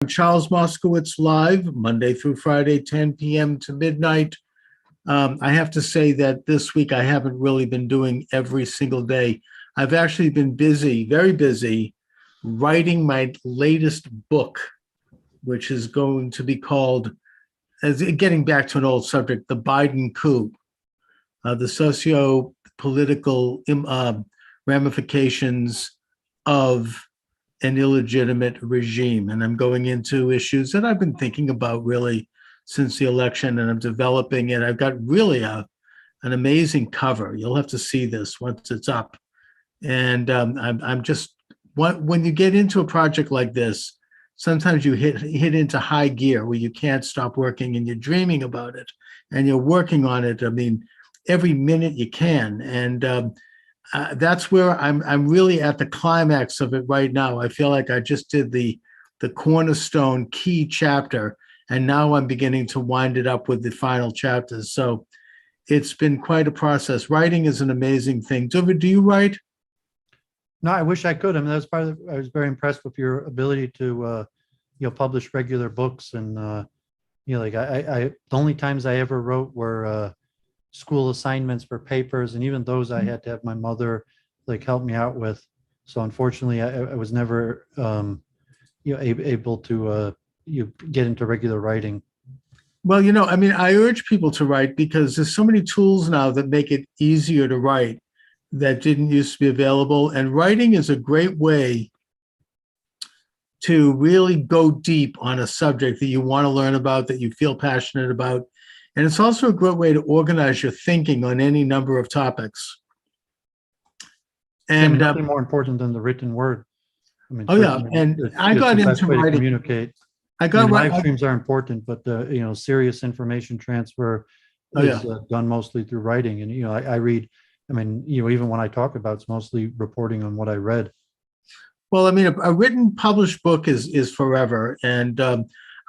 Charles Moscowitz live Monday through Friday, 10 p.m. to midnight. I have to say that this week I haven't really been doing every single day. I've actually been busy, very busy, writing my latest book, which is going to be called, getting back to an old subject, the Biden coup, the socio-political ramifications of an illegitimate regime. And I'm going into issues that I've been thinking about really since the election, and I'm developing it. I've got really an amazing cover. You'll have to see this once it's up. And I'm just, when you get into a project like this, sometimes you hit into high gear where you can't stop working and you're dreaming about it and you're working on it. I mean, every minute you can. And that's where I'm really at the climax of it right now. I feel like I just did the cornerstone key chapter, and now I'm beginning to wind it up with the final chapters. So it's been quite a process. Writing is an amazing thing. David, do you write? No, I wish I could. I mean, that's part of I was very impressed with your ability to, publish regular books. And, like the only times I ever wrote were school assignments for papers. And even those I had to have my mother help me out with. So unfortunately, I was never, able to, get into regular writing. Well, I mean, I urge people to write because there's so many tools now that make it easier to write that didn't used to be available. And writing is a great way to really go deep on a subject that you want to learn about, that you feel passionate about. And it's also a great way to organize your thinking on any number of topics. And nothing more important than the written word. I mean, and I got into writing. Communicate. Live streams are important, but serious information transfer is done mostly through writing. And I read. I mean, even when I talk about, it's mostly reporting on what I read. Well, I mean, a written published book is forever. And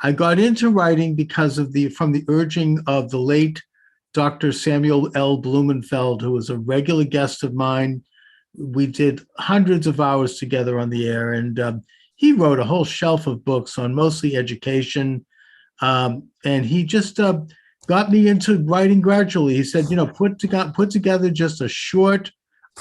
I got into writing because of from the urging of the late Dr. Samuel L. Blumenfeld, who was a regular guest of mine. We did hundreds of hours together on the air, and he wrote a whole shelf of books on mostly education. And he just got me into writing gradually. He said, put together just a short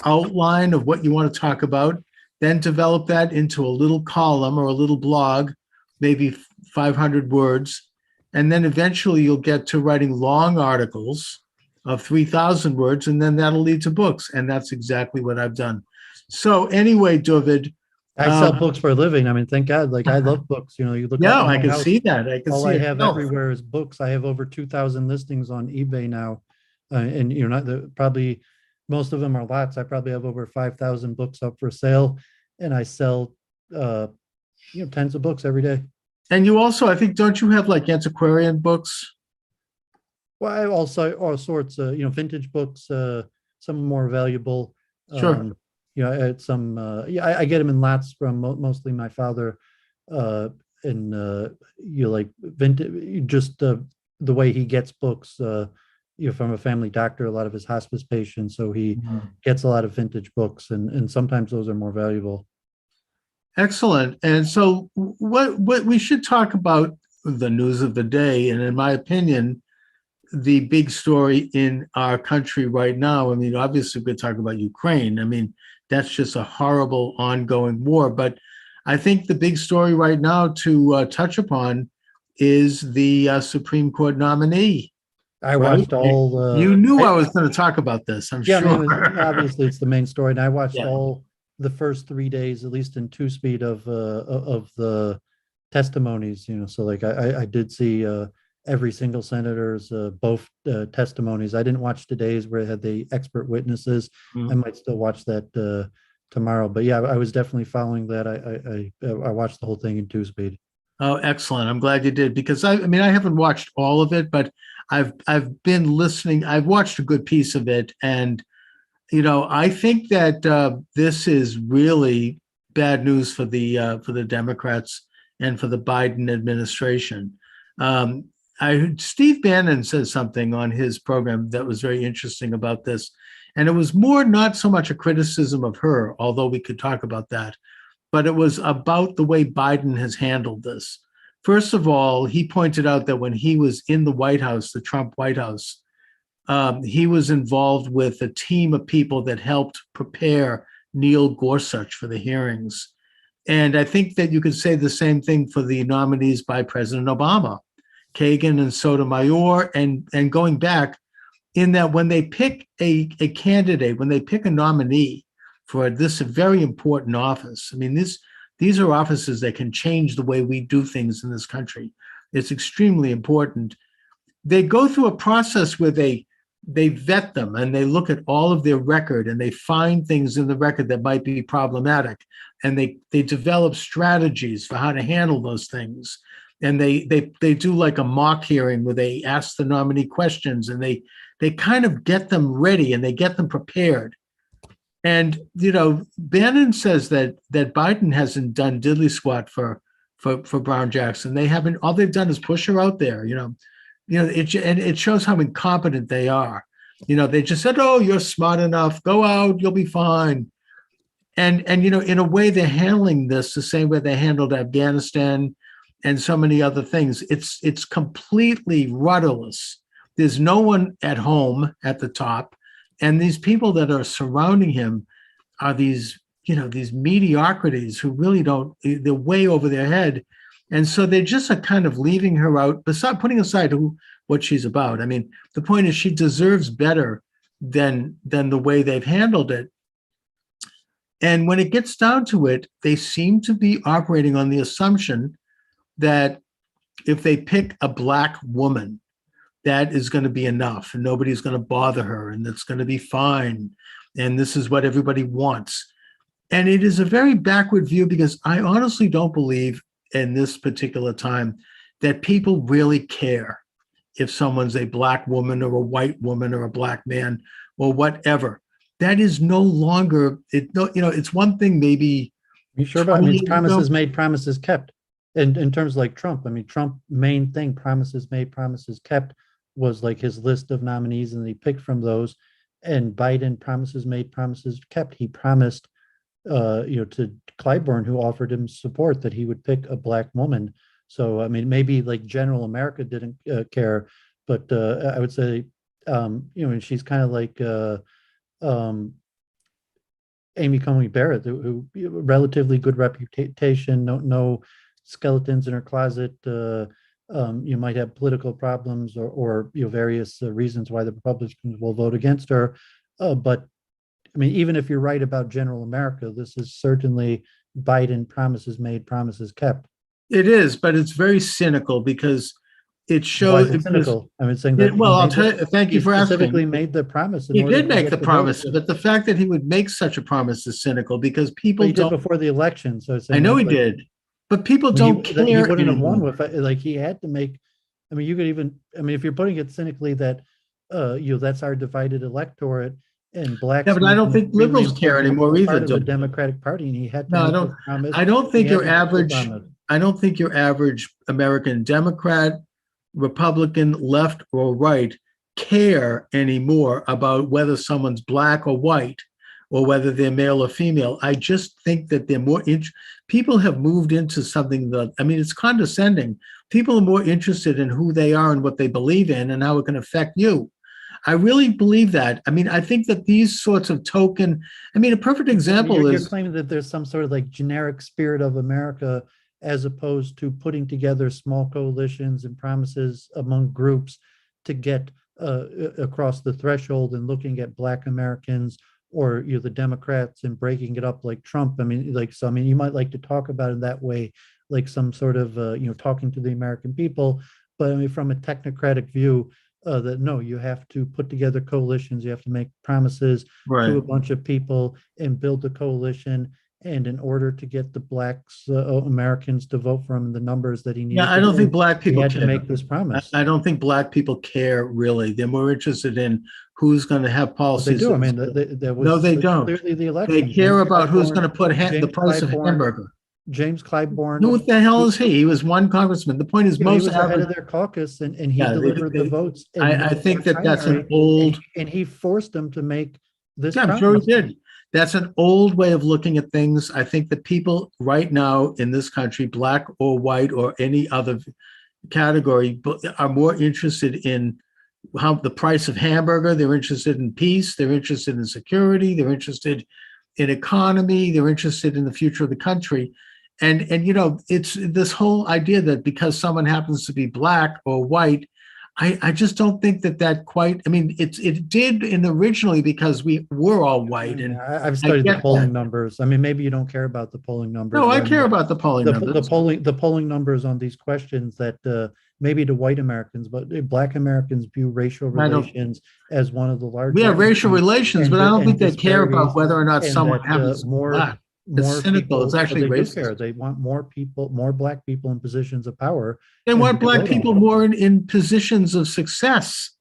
outline of what you want to talk about, then develop that into a little column or a little blog, maybe 500 words. And then eventually you'll get to writing long articles of 3,000 words, and then that'll lead to books. And that's exactly what I've done. So anyway, David, I sell books for a living. I mean, thank God. I love books. You look. Yeah, I can see that. All I have everywhere is books. I have over 2,000 listings on eBay now, and probably most of them are lots. I probably have over 5,000 books up for sale, and I sell, tens of books every day. And you also, I think, don't you have antiquarian books? Well, I also all sorts of vintage books. Some more valuable. Sure. It's some. I get them in lots from mostly my father, and vintage. Just the way he gets books, from a family doctor, a lot of his hospice patients, so he gets a lot of vintage books, and sometimes those are more valuable. Excellent. And so, what we should talk about the news of the day, and in my opinion, the big story in our country right now. I mean, obviously, we could talk about Ukraine. I mean, that's just a horrible ongoing war. But I think the big story right now to touch upon is the Supreme Court nominee. I watched all the. You knew I was going to talk about this, I'm sure. I mean, obviously, it's the main story. And I watched all the first 3 days, at least in 2-speed of the testimonies, so I did see every single senator's both testimonies. I didn't watch today's where it had the expert witnesses. I might still watch that tomorrow. But yeah, I was definitely following that. I watched the whole thing in 2-speed. Oh, excellent! I'm glad you did, because I haven't watched all of it, but I've been listening. I've watched a good piece of it, and I think that this is really bad news for the Democrats and for the Biden administration. Steve Bannon said something on his program that was very interesting about this. And it was not so much a criticism of her, although we could talk about that, but it was about the way Biden has handled this. First of all, he pointed out that when he was in the White House, the Trump White House, he was involved with a team of people that helped prepare Neil Gorsuch for the hearings. And I think that you could say the same thing for the nominees by President Obama, Kagan and Sotomayor, and going back, in that when they pick a candidate, when they pick a nominee for this very important office, I mean, these are offices that can change the way we do things in this country. It's extremely important. They go through a process where they vet them and they look at all of their record and they find things in the record that might be problematic. And they develop strategies for how to handle those things. And they do like a mock hearing where they ask the nominee questions and they kind of get them ready and they get them prepared. And, Bannon says that Biden hasn't done diddly squat for Brown Jackson. They haven't, all they've done is push her out there, and it shows how incompetent they are. They just said, oh, you're smart enough, go out, you'll be fine. And in a way, they're handling this the same way they handled Afghanistan and so many other things. It's completely rudderless. There's no one at home at the top. And these people that are surrounding him are these mediocrities who really they're way over their head. And so they just are kind of leaving her out, besides putting aside what she's about. I mean, the point is she deserves better than the way they've handled it. And when it gets down to it, they seem to be operating on the assumption that if they pick a Black woman, that is going to be enough and nobody's going to bother her and it's going to be fine. And this is what everybody wants. And it is a very backward view, because I honestly don't believe in this particular time that people really care if someone's a Black woman or a white woman or a Black man or whatever. That is no longer, it's one thing maybe. You sure about it? Promises made, promises kept. In terms like Trump, Trump main thing, promises made, promises kept, was like his list of nominees, and he picked from those. And Biden, promises made, promises kept. He promised, to Clyburn, who offered him support, that he would pick a Black woman. So, maybe like general America didn't care, but I would say, she's kind of like Amy Coney Barrett, who relatively good reputation, no skeletons in her closet. You might have political problems or various reasons why the Republicans will vote against her. But even if you're right about general America, this is certainly Biden, promises made, promises kept. It is, but it's very cynical, because it shows. Why is it cynical? Saying that. Well, I'll tell you. Thank you for asking. Specifically made the promise. He did make the promise, but the fact that he would make such a promise is cynical, because people he don't. Did before the election, so I know he did, but people don't care. He wouldn't have won with it. Like, he had to make. You could even. If you're putting it cynically, that that's our divided electorate. And Blacks. Yeah, but I don't think liberals care anymore either. Part of the Democratic Party, and he had to. No, I don't think your average. I don't think your average American Democrat, Republican, left or right care anymore about whether someone's Black or white, or whether they're male or female. I just think that they're more. People have moved into something that, it's condescending. People are more interested in who they are and what they believe in and how it can affect you. I really believe that. I think that these sorts of token, a perfect example is. You're claiming that there's some sort of like generic spirit of America, as opposed to putting together small coalitions and promises among groups to get across the threshold, and looking at Black Americans or the Democrats and breaking it up like Trump. You might like to talk about it that way, like some sort of talking to the American people. But from a technocratic view, that no, you have to put together coalitions, you have to make promises to a bunch of people and build a coalition. And in order to get the Blacks, Americans to vote for him in the numbers that he needed, I don't think Black people had to make this promise. I don't think Black people care really. They're more interested in who's going to have policies. They do. No, they don't. Clearly the election. They care about who's going to put the price of hamburger. James Clyburn. Who the hell is he? He was one congressman. The point is, he was ahead of their caucus, and he delivered the votes. I think that's an old. And he forced them to make this. Yeah, I'm sure he did. That's an old way of looking at things. I think that people right now in this country, black or white or any other category, are more interested in how the price of hamburger. They're interested in peace. They're interested in security. They're interested in economy. They're interested in the future of the country. And it's this whole idea that because someone happens to be black or white, I just don't think that quite. I mean, it did originally because we were all white, and I've studied the get polling that. numbers. I mean, maybe you don't care about the polling numbers. No, I care about the polling numbers. The polling numbers on these questions that maybe to white Americans, but Black Americans view racial relations as one of the largest. We have racial relations, but I don't think they care about disparities, whether or not and someone that happens to be black. It's more cynical. people, It's actually they do racist. care. They want more people, more black people in positions of power. They and want they black vote on people them. more in positions of success,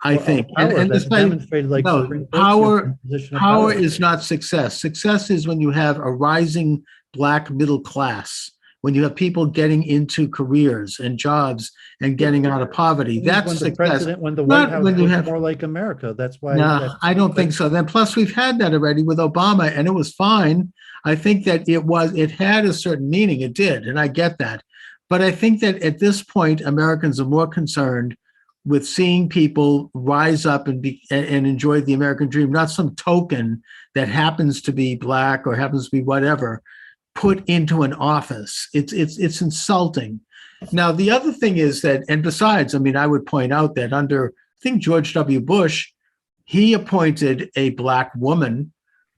I think. Power And that's this way, demonstrated like no, Supreme Court power position of power is not success. Success is when you have a rising black middle class, when you have people getting into careers and jobs and getting out of poverty. That's when the success. president, when the Not White House when you looks have- more like America. That's why. No, I don't think so. Then plus we've had that already with Obama, and it was fine. I think that it had a certain meaning. It did, and I get that. But I think that at this point, Americans are more concerned with seeing people rise up and enjoy the American dream, not some token that happens to be black or happens to be whatever put into an office. It's insulting. Now, the other thing is that, and besides, I mean, I would point out that under, I think, George W. Bush, he appointed a black woman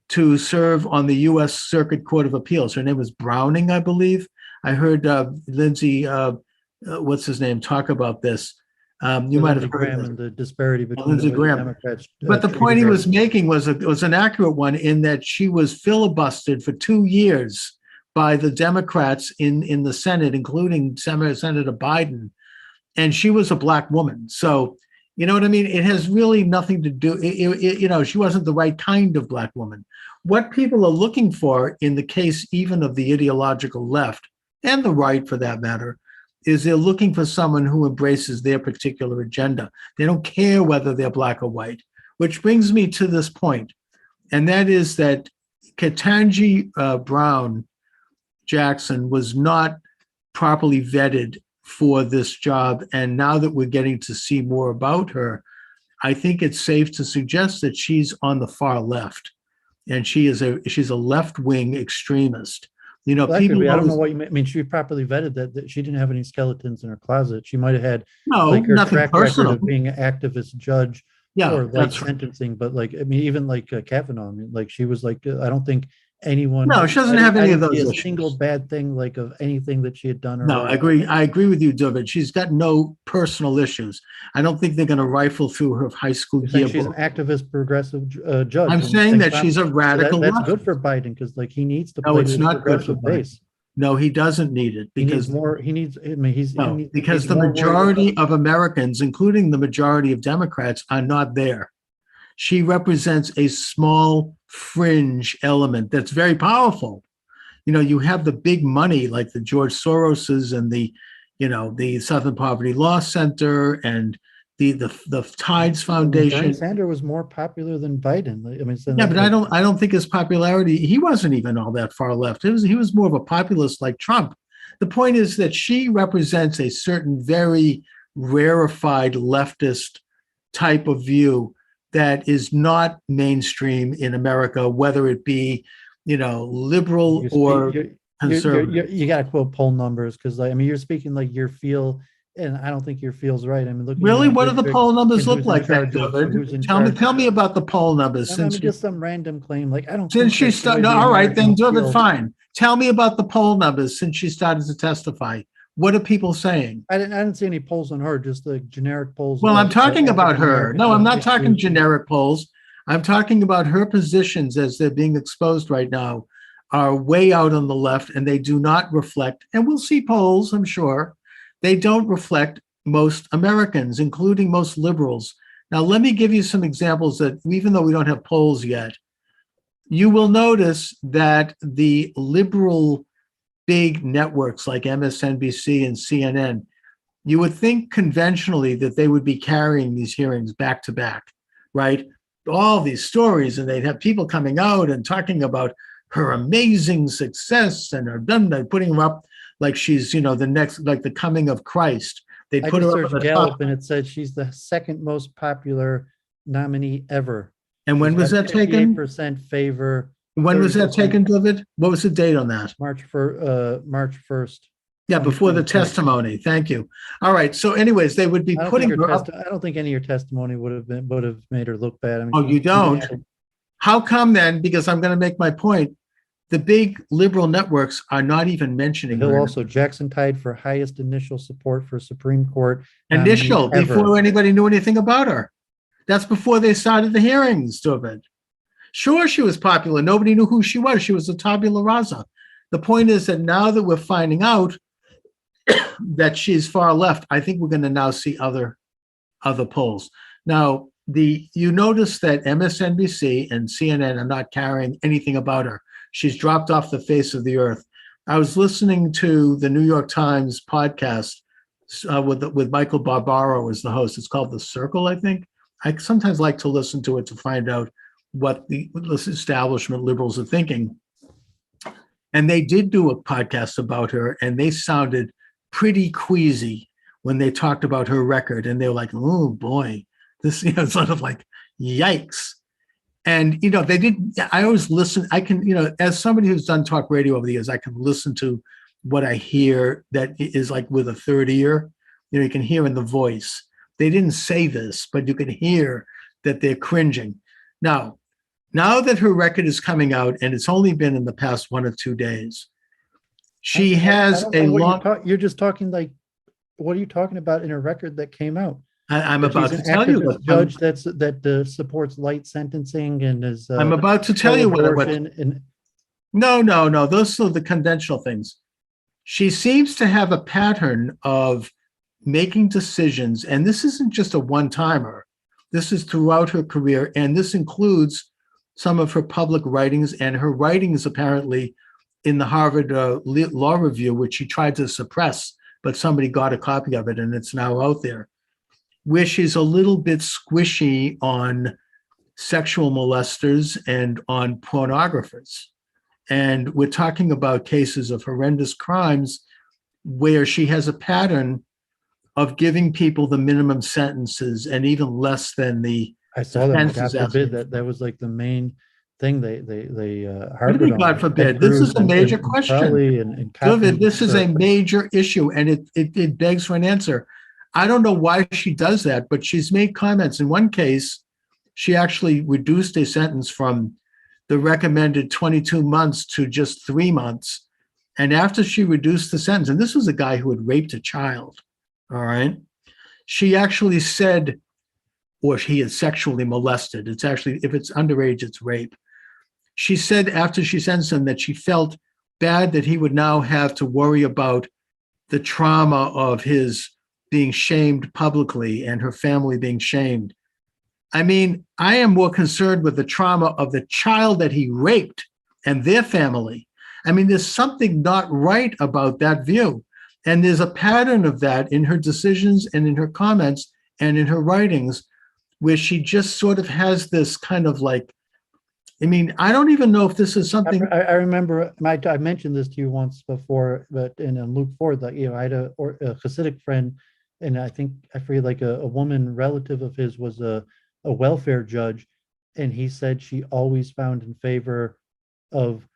to serve on the U.S. Circuit Court of Appeals. Her name was Browning, I believe. I heard Lindsey, what's his name, talk about this. You might have heard and the disparity between Lindsey the way Graham. Democrats. But the point he was making was an accurate one, in that she was filibustered for 2 years by the Democrats in the Senate, including Senator Biden, and she was a black woman. So, you know what I mean? It has really nothing to do. She wasn't the right kind of black woman. What people are looking for in the case even of the ideological left, and the right for that matter, is they're looking for someone who embraces their particular agenda. They don't care whether they're black or white, which brings me to this point, and that is that Ketanji Brown Jackson was not properly vetted for this job. And now that we're getting to see more about her, I think it's safe to suggest that she's on the far left, and she's a left-wing extremist. Well, people. I don't know what you mean. I mean, she properly vetted that she didn't have any skeletons in her closet. She might have had her nothing track personal. record of being an activist judge or sentencing, but even Kavanaugh. I mean, she was I don't think anyone. No, she doesn't have any of those issues. A single bad thing of anything that she had done. No, I agree with you, David. She's got no personal issues. I don't think they're going to rifle through her high school yearbook. She's an activist, progressive judge. I'm saying that she's a radical. That's good for Biden because he needs to play it's not good for base. No, he doesn't need it because because the majority of Americans, including the majority of Democrats, are not there. She represents a small fringe element that's very powerful. You have the big money like the George Soroses and the Southern Poverty Law Center and the Tides Foundation. Bernie Sanders was more popular than Biden. But I don't think his popularity. He wasn't even all that far left. He was more of a populist like Trump. The point is that she represents a certain very rarefied leftist type of view that is not mainstream in America, whether it be liberal or conservative. You got to quote poll numbers because you're speaking your feel. And I don't think your feel's right. Really, what do the poll numbers look like, David? Tell me about the poll numbers. Just some random claim, I don't. Since she started, all right, then, David, fine. Tell me about the poll numbers since she started to testify. What are people saying? I didn't see any polls on her, just the generic polls. Well, I'm talking about her. No, I'm not talking generic polls. I'm talking about her positions as they're being exposed right now are way out on the left, and they do not reflect. And we'll see polls, I'm sure. They don't reflect most Americans, including most liberals. Now, let me give you some examples that, even though we don't have polls yet, you will notice that the liberal big networks like MSNBC and CNN, you would think conventionally that they would be carrying these hearings back to back, right? all these stories, and they'd have people coming out and talking about her amazing success and her done putting her up like she's, the next, like the coming of Christ. They'd I put just her up searched at the Gallup top. and it said she's the second most popular nominee ever. And when was that taken? 58% favor. When was that 30% taken, David? What was the date on that? March 1st. Yeah, before the 2022. testimony. Thank you. All right. So anyways, they would be putting her up. I don't think any of your testimony would have made her look bad. I mean, Oh, you don't? How come then? Because I'm going to make my point. The big liberal networks are not even mentioning He'll her. also Jackson tied for highest initial support for Supreme Court. Initial, nominee ever. before anybody knew anything about her. That's before they started the hearings of it. Sure, she was popular. Nobody knew who she was. She was a tabula rasa. The point is that now that we're finding out that she's far left, I think we're going to now see other polls. Now, you notice that MSNBC and CNN are not carrying anything about her. She's dropped off the face of the earth. I was listening to the New York Times podcast with Michael Barbaro as the host. It's called The Circle, I think. I sometimes like to listen to it to find out what the establishment liberals are thinking. And they did do a podcast about her, and they sounded pretty queasy when they talked about her record. And they were like, oh boy, this, sort of like, yikes. And, they did, I always listen, I can, as somebody who's done talk radio over the years, I can listen to what I hear that is like with a third ear, you can hear in the voice. They didn't say this, but you can hear that they're cringing. Now that her record is coming out, and it's only been in the past 1 or 2 days, she has a long. You're just talking like, what are you talking about in a record that came out? I'm about to tell you what judge that supports light sentencing and is. I'm about to tell you what. No. Those are the conventional things. She seems to have a pattern of making decisions, and this isn't just a one-timer. This is throughout her career, and this includes some of her public writings, and her writings apparently in the Harvard Law Review, which she tried to suppress, but somebody got a copy of it, and it's now out there, where she's a little bit squishy on sexual molesters and on pornographers. And we're talking about cases of horrendous crimes where she has a pattern of giving people the minimum sentences and even less than the. I saw that. God forbid that was like the main thing they harbored on. God forbid. This is a major question. David, this is a major issue, and it begs for an answer. I don't know why she does that, but she's made comments. In one case, she actually reduced a sentence from the recommended 22 months to just 3 months. And after she reduced the sentence, and this was a guy who had raped a child, all right, she actually said, or he is sexually molested. It's actually, if it's underage, it's rape. She said after she sentenced him that she felt bad that he would now have to worry about the trauma of his being shamed publicly and her family being shamed. I mean, I am more concerned with the trauma of the child that he raped and their family. I mean, there's something not right about that view. And there's a pattern of that in her decisions and in her comments and in her writings, where she just sort of has this kind of like, I mean, I don't even know if this is something. I remember I mentioned this to you once before, but in Luke Ford, like, I had a Hasidic friend, and I forget, like a woman relative of his was a welfare judge, and he said she always found in favor of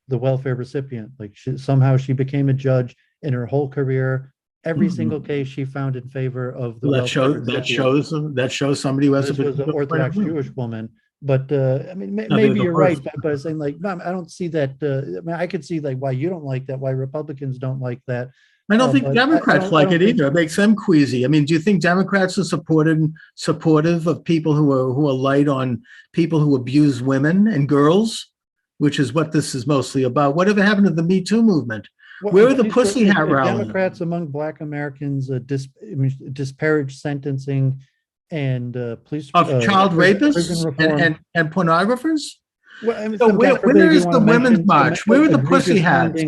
the welfare recipient. Like somehow she became a judge in her whole career. Every single case she found in favor of the welfare recipient. That shows somebody who has was an Orthodox Jewish woman. But I mean, maybe you're right. But I'm saying, like, Mom, I don't see that. I mean, I could see like why you don't like that, why Republicans don't like that. I don't think Democrats like it either. It makes them queasy. I mean, do you think Democrats are supportive of people who are light on people who abuse women and girls, which is what this is mostly about? Whatever happened to the Me Too movement? Where are the pussy hat rallies? Democrats among Black Americans disparage sentencing and police of child rapists and pornographers. Well, I mean, so where is the women's march? Where are the pussy hats?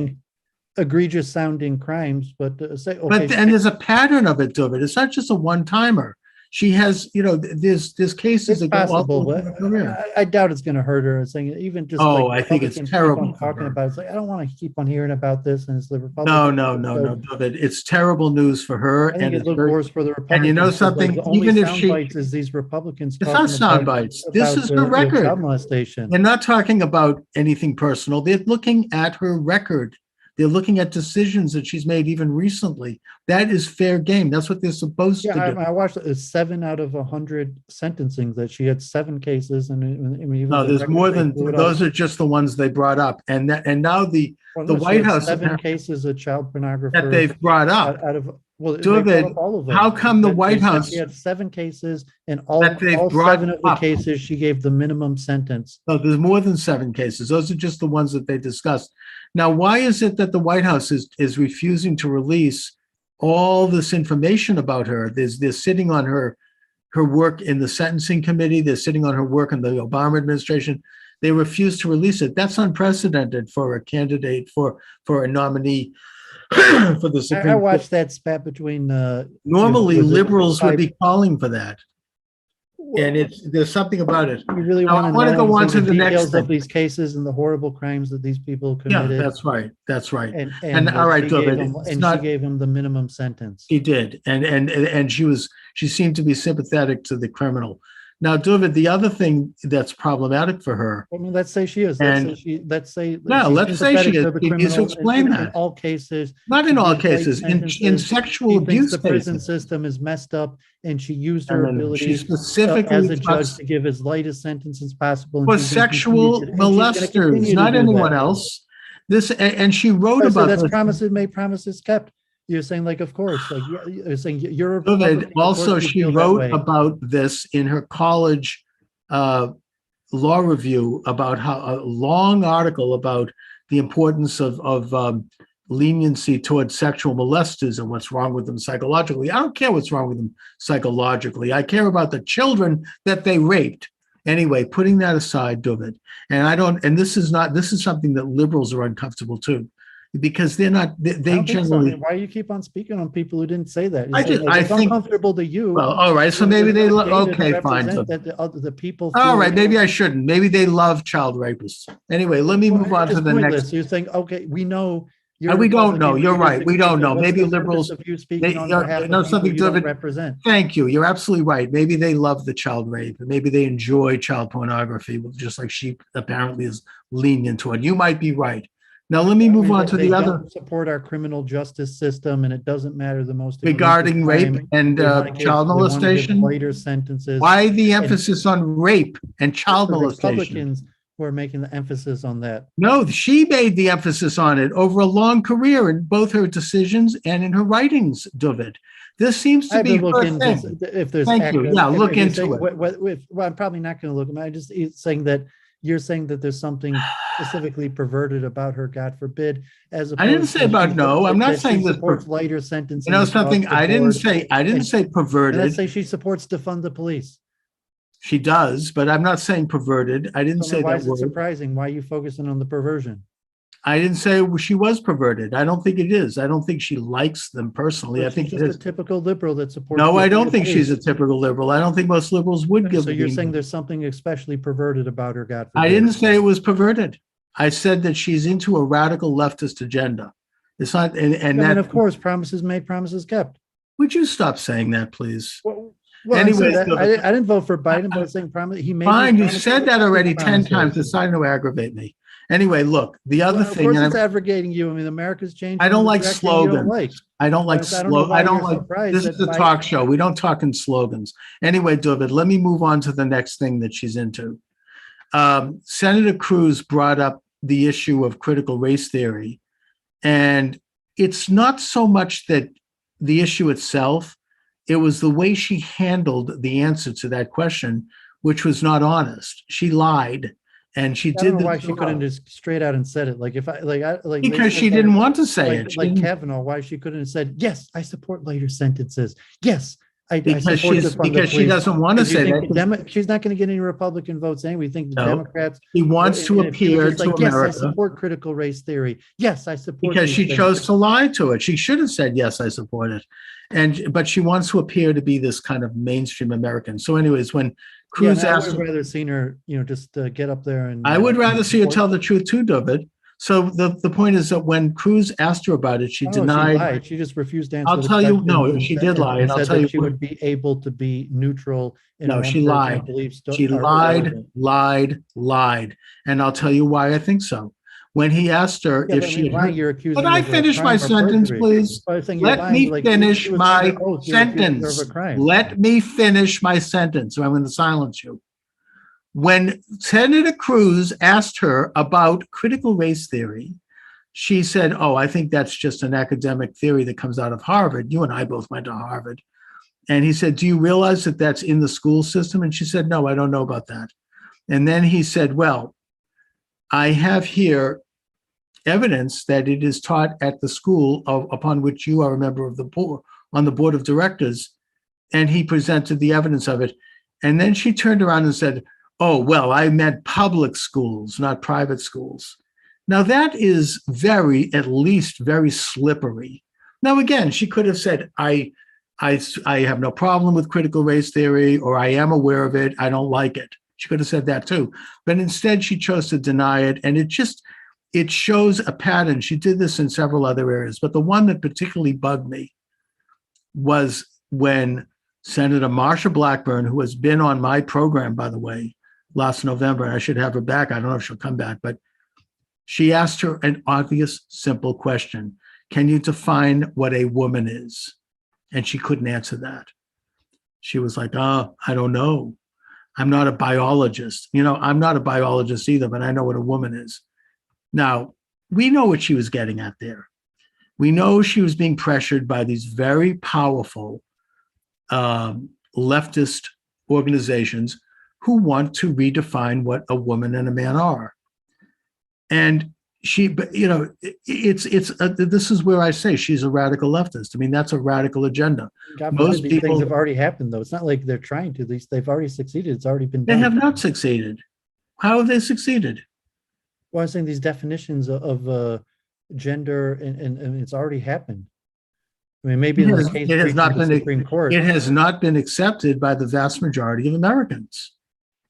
Egregious sounding crimes, but and there's a pattern of it, David. It's not just a one-timer. She has, there's cases It's that go all possible, over but her career. I doubt it's going to hurt her. It's saying even just Oh, like I think it's Republicans keep terrible on for talking her. about it. It's like I don't want to keep on hearing about this, and it's the No, Republicans. no, David. It's terrible news for her. I think it it's looked very, worse for the and you Republicans. know 'cause, like, something, the only even if sound she, bites is these Republicans it's not talking sound bites. This is her child record. molestation. They're not talking about anything personal. They're looking at her record. They're looking at decisions that she's made even recently. That is fair game. That's what they're supposed to do. I watched 7 out of 100 sentencing that she had 7 cases, and even No, the there's record more they than blew it up. those are just the ones they brought up. And now the Well, no, she White had House 7 cases of child pornography that they've brought up. out of, well, they David, brought up all of them. how come the They White said House she had 7 cases, and all that they've 7 of the brought up? cases she gave the minimum sentence. No, there's more than 7 cases. Those are just the ones that they discussed. Now, why is it that the White House is refusing to release all this information about her? They're sitting on her work in the sentencing committee. They're sitting on her work in the Obama administration. They refuse to release it. That's unprecedented for a candidate, for a nominee for the Supreme I Court. watched that spat between. Normally, was it liberals would five- be calling for that. And there's something about it. You really Now, I want wanna to go know on to the next details thing. of these cases and the horrible crimes that these people Yeah, committed. that's right. That's right. And all right, she David, gave him, it's and not- she gave him the minimum sentence. He did, and she seemed to be sympathetic to the criminal. Now, David, the other thing that's problematic for her, I mean, let's say she is. And- Let's say let's say No, she's let's say she sympathetic is. to the He needs to criminal explain in that. all cases. not in She all gives light cases, in sentences. sexual She thinks abuse the prison cases, system is messed up, and she used her and then she ability specifically as a judge talks to give as light a sentence as possible. and for she's gonna sexual continue to- and she's gonna molesters, continue to not do anyone that. else. And she wrote So about that's this. promises made, promises kept. You're saying, like, of course, like you're saying you're a David, Republican, of course also, you she feel that wrote way. about this in her college law review, about how a long article about the importance of leniency towards sexual molesters and what's wrong with them psychologically. I don't care what's wrong with them psychologically. I care about the children that they raped. Anyway, putting that aside, David, and this is something that liberals are uncomfortable too, because they're not, I they don't think so. I generally, mean, why do you keep on speaking on people who didn't say that? I You're saying, just- like, I it's think- uncomfortable to you. well, all right, so maybe they, okay, fine. That the people. All feel right, like- maybe I shouldn't. Maybe they love child rapists. Anyway, let me move on to It's the pointless. next. You're saying, okay, we know. We don't know. Republican You're leaders right. We agree, don't but know. what's Maybe the purpose liberals- of you speaking on you behalf of know people something, you don't David? represent. Thank you. You're absolutely right. Maybe they love the child rape. Maybe they enjoy child pornography, just like she apparently is lenient to it. You might be right. Now, let me I move mean, on to they the other don't support our criminal justice system, and it doesn't matter the most regarding rape crime. and They wanna give- child they wanna give molestation. Later sentences. Why the emphasis on rape and child The molestation? Republicans who are making the emphasis on that. No, she made the emphasis on it over a long career in both her decisions and in her writings, David. This seems to I've be been her looking thing. if there's. Thank you. Yeah, look you're into saying- it. Well, I'm probably not going to look. I'm just saying that you're saying that there's something specifically perverted about her, God forbid, as I didn't opposed say to about she- no. I'm not that she saying this. supports lighter sentences. You know something? I didn't say And let's perverted. say she supports defund the police. She does, but I'm not saying perverted. I didn't So say why that is it word. surprising? Why are you focusing on the perversion? I didn't say she was perverted. I don't think it is. I don't think she likes them personally. I She's think it just is. a typical liberal that supports. No, I defund don't the think she's a police. typical liberal. I don't think most liberals would give. So you're saying there's something especially perverted about her, God forbid. I didn't say it was perverted. I said that she's into a radical leftist agenda. It's not, and I mean, that, of course, promises made, promises kept. would you stop saying that, please? Well, Anyways, I didn't vote for Biden, but I'm saying promise. He made. Fine, these you promises, said that he already kept 10 promises. times. It's starting to aggravate me. Anyway, look, the other Well, of thing, course, and it's aggravating you. I mean, America's changing. I don't in the like direction you don't slogans. like. I don't like I don't know why I don't you're like, surprised this is that a Biden- talk show. We don't talk in slogans. Anyway, David, let me move on to the next thing that she's into. Senator Cruz brought up the issue of critical race theory. And it's not so much that the issue itself, it was the way she handled the answer to that question, which was not honest. She lied, and she I did don't know the why she couldn't just straight out and said it. Like if I like because she didn't want to say it. She Like didn't- Kavanaugh, why she couldn't have said, yes, I support later sentences. Yes, Because support this one, because she please. doesn't want to Because you say think that. she's not going to get any Republican votes anyway. We think the No. Democrats. She wants to and if she was appear just to like, yes, I America support critical race theory. Yes, I support because these she things. chose to lie to it. She should have said, yes, I support it. But she wants to appear to be this kind of mainstream American. So anyways, when Cruz I would asked, have rather seen her, just get up there and. I would rather see her tell the truth too, David. So the point is that when Cruz asked her about it, she denied. She lied. She just refused to answer. I'll tell you, no, she did lie, and I'll tell you she would be able to be neutral. No, she lied. She lied, and I'll tell you why I think so. When he asked her if she, could I finish my sentence, please? Let me finish my sentence. Let me finish my sentence, or I'm going to silence you. When Senator Cruz asked her about critical race theory, she said, oh, I think that's just an academic theory that comes out of Harvard. You and I both went to Harvard. And he said, do you realize that that's in the school system? And she said, no, I don't know about that. And then he said, well, I have here evidence that it is taught at the school upon which you are a member of the board, on the board of directors. And he presented the evidence of it. And then she turned around and said, oh, well, I meant public schools, not private schools. Now that is at least very slippery. Now, again, she could have said, I have no problem with critical race theory, or I am aware of it. I don't like it. She could have said that too. But instead, she chose to deny it. And it shows a pattern. She did this in several other areas. But the one that particularly bugged me was when Senator Marsha Blackburn, who has been on my program, by the way, last November, and I should have her back. I don't know if she'll come back, but she asked her an obvious, simple question. Can you define what a woman is? And she couldn't answer that. She was like, oh, I don't know. I'm not a biologist. I'm not a biologist either, but I know what a woman is. Now, we know what she was getting at there. We know she was being pressured by these very powerful leftist organizations who want to redefine what a woman and a man are. And this is where I say she's a radical leftist. I mean, that's a radical agenda. Most these things have already happened, though. It's not like they're trying to. They've already succeeded. It's already been done. They have not succeeded. How have they succeeded? Well, I'm saying these definitions of gender, and it's already happened. I mean, maybe in the case of the Supreme Court, it has not been accepted by the vast majority of Americans.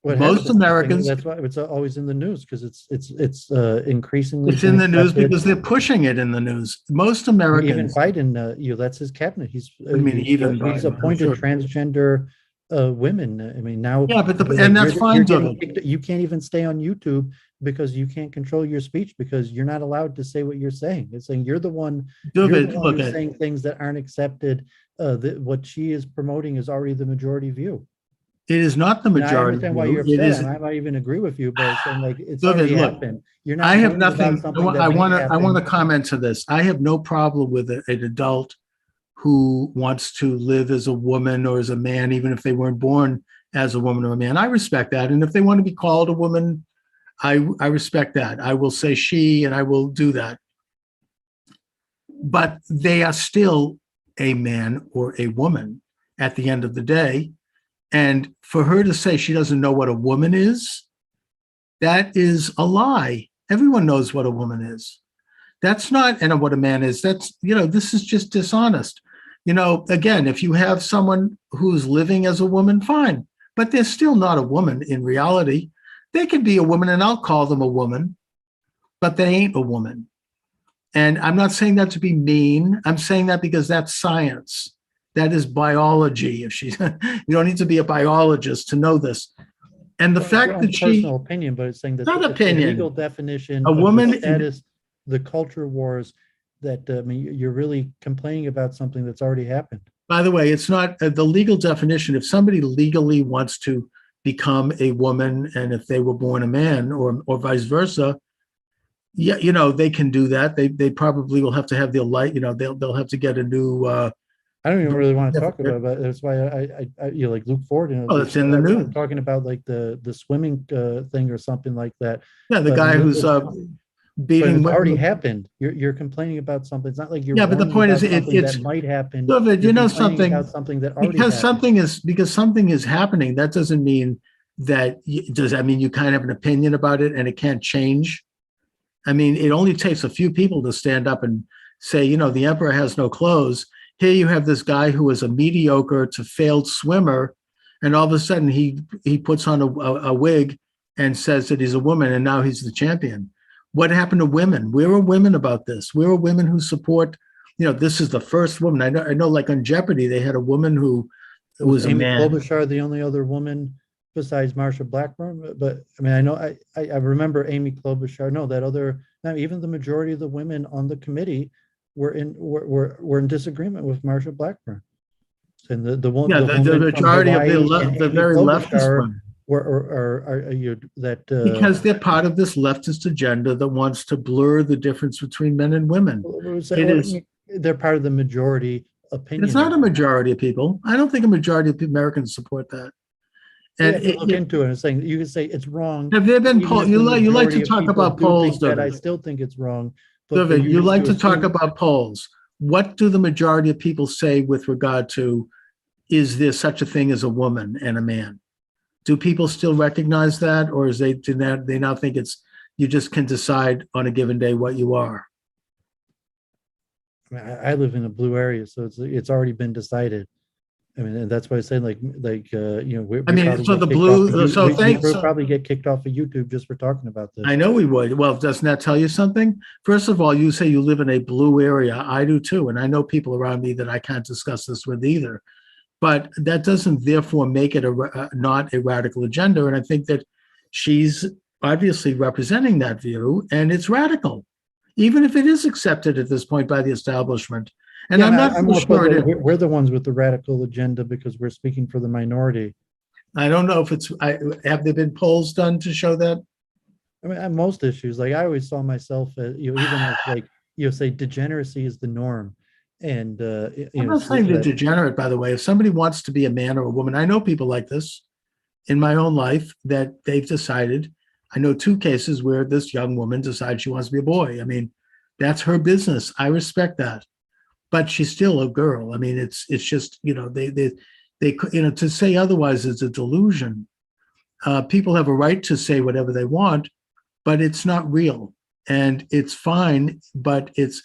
Most Americans. That's why it's always in the news, because it's increasingly. It's in the news because they're pushing it in the news. Most Americans. Even Biden, that's his cabinet. He's Biden, appointed transgender women. I mean, now. Yeah, but and that's fine. You can't even stay on YouTube because you can't control your speech, because you're not allowed to say what you're saying. It's saying you're the one who's saying things that aren't accepted. What she is promoting is already the majority view. It is not the majority. I understand why you're upset, and I might even agree with you, but it's already happened. You're not. I have nothing. I want to comment to this. I have no problem with an adult who wants to live as a woman or as a man, even if they weren't born as a woman or a man. I respect that, and if they want to be called a woman, I respect that. I will say she, and I will do that. But they are still a man or a woman at the end of the day. And for her to say she doesn't know what a woman is, that is a lie. Everyone knows what a woman is. That's not, and what a man is. That's, this is just dishonest. Again, if you have someone who's living as a woman, fine, but they're still not a woman in reality. They could be a woman, and I'll call them a woman, but they ain't a woman. And I'm not saying that to be mean. I'm saying that because that's science. That is biology. You don't need to be a biologist to know this. And the fact that personal opinion, but it's saying that not opinion. The legal definition, a woman, the status, the culture wars. That you're really complaining about something that's already happened. By the way, it's not the legal definition. If somebody legally wants to become a woman, and if they were born a man, or vice versa, yeah, they can do that. They probably will have to have their light. They'll have to get a new. I don't even really want to talk about it, but that's why I like Luke Ford. It's in the news. Talking about like the swimming thing or something like that. Yeah, the guy who's But beating it's already women. happened. You're complaining about something. It's not like you're Yeah, but the warning point is, about something it's that might happen. so that You're you know complaining something, about something that already happened. because something is happening. That doesn't mean that does that mean you kind of have an opinion about it and it can't change? I mean, it only takes a few people to stand up and say, the emperor has no clothes. Here you have this guy who is a mediocre to failed swimmer, and all of a sudden he puts on a wig and says that he's a woman, and now he's the champion. What happened to women? Where are women about this? Where are women who support? This is the first woman. I know, like on Jeopardy, they had a woman who was a Amy man. Klobuchar the only other woman besides Marsha Blackburn? But I mean, I know I remember Amy Klobuchar. No, that other. Now, even the majority of the women on the committee were in disagreement with Marsha Blackburn. And the one, Yeah, the majority of the very leftist women. Because they're part of this leftist agenda that wants to blur the difference between men and women. They're part of the majority opinion. It's not a majority of people. I don't think a majority of Americans support that. And look into it and saying you can say it's wrong. Have there been polls? You like to talk about polls, that I still think it's wrong. But you like to talk about polls. What do the majority of people say with regard to, is there such a thing as a woman and a man? Do people still recognize that, or is they now think it's you just can decide on a given day what you are? I mean, I live in a blue area, so it's already been decided. I mean, and that's why I say we'll probably get kicked off of YouTube just for talking about this. I know we would. Well, doesn't that tell you something? First of all, you say you live in a blue area. I do too, and I know people around me that I can't discuss this with either. But that doesn't therefore make it not a radical agenda. And I think that she's obviously representing that view, and it's radical, even if it is accepted at this point by the establishment. And I'm not sure we're the ones with the radical agenda because we're speaking for the minority. I don't know if have there been polls done to show that? I mean, on most issues, like I always saw myself as, even as say degeneracy is the norm. And I'm not saying they're degenerate, by the way. If somebody wants to be a man or a woman, I know people like this in my own life that they've decided. I know 2 cases where this young woman decides she wants to be a boy. I mean, that's her business. I respect that, but she's still a girl. I mean, it's just they to say otherwise is a delusion. People have a right to say whatever they want, but it's not real, and it's fine. But it's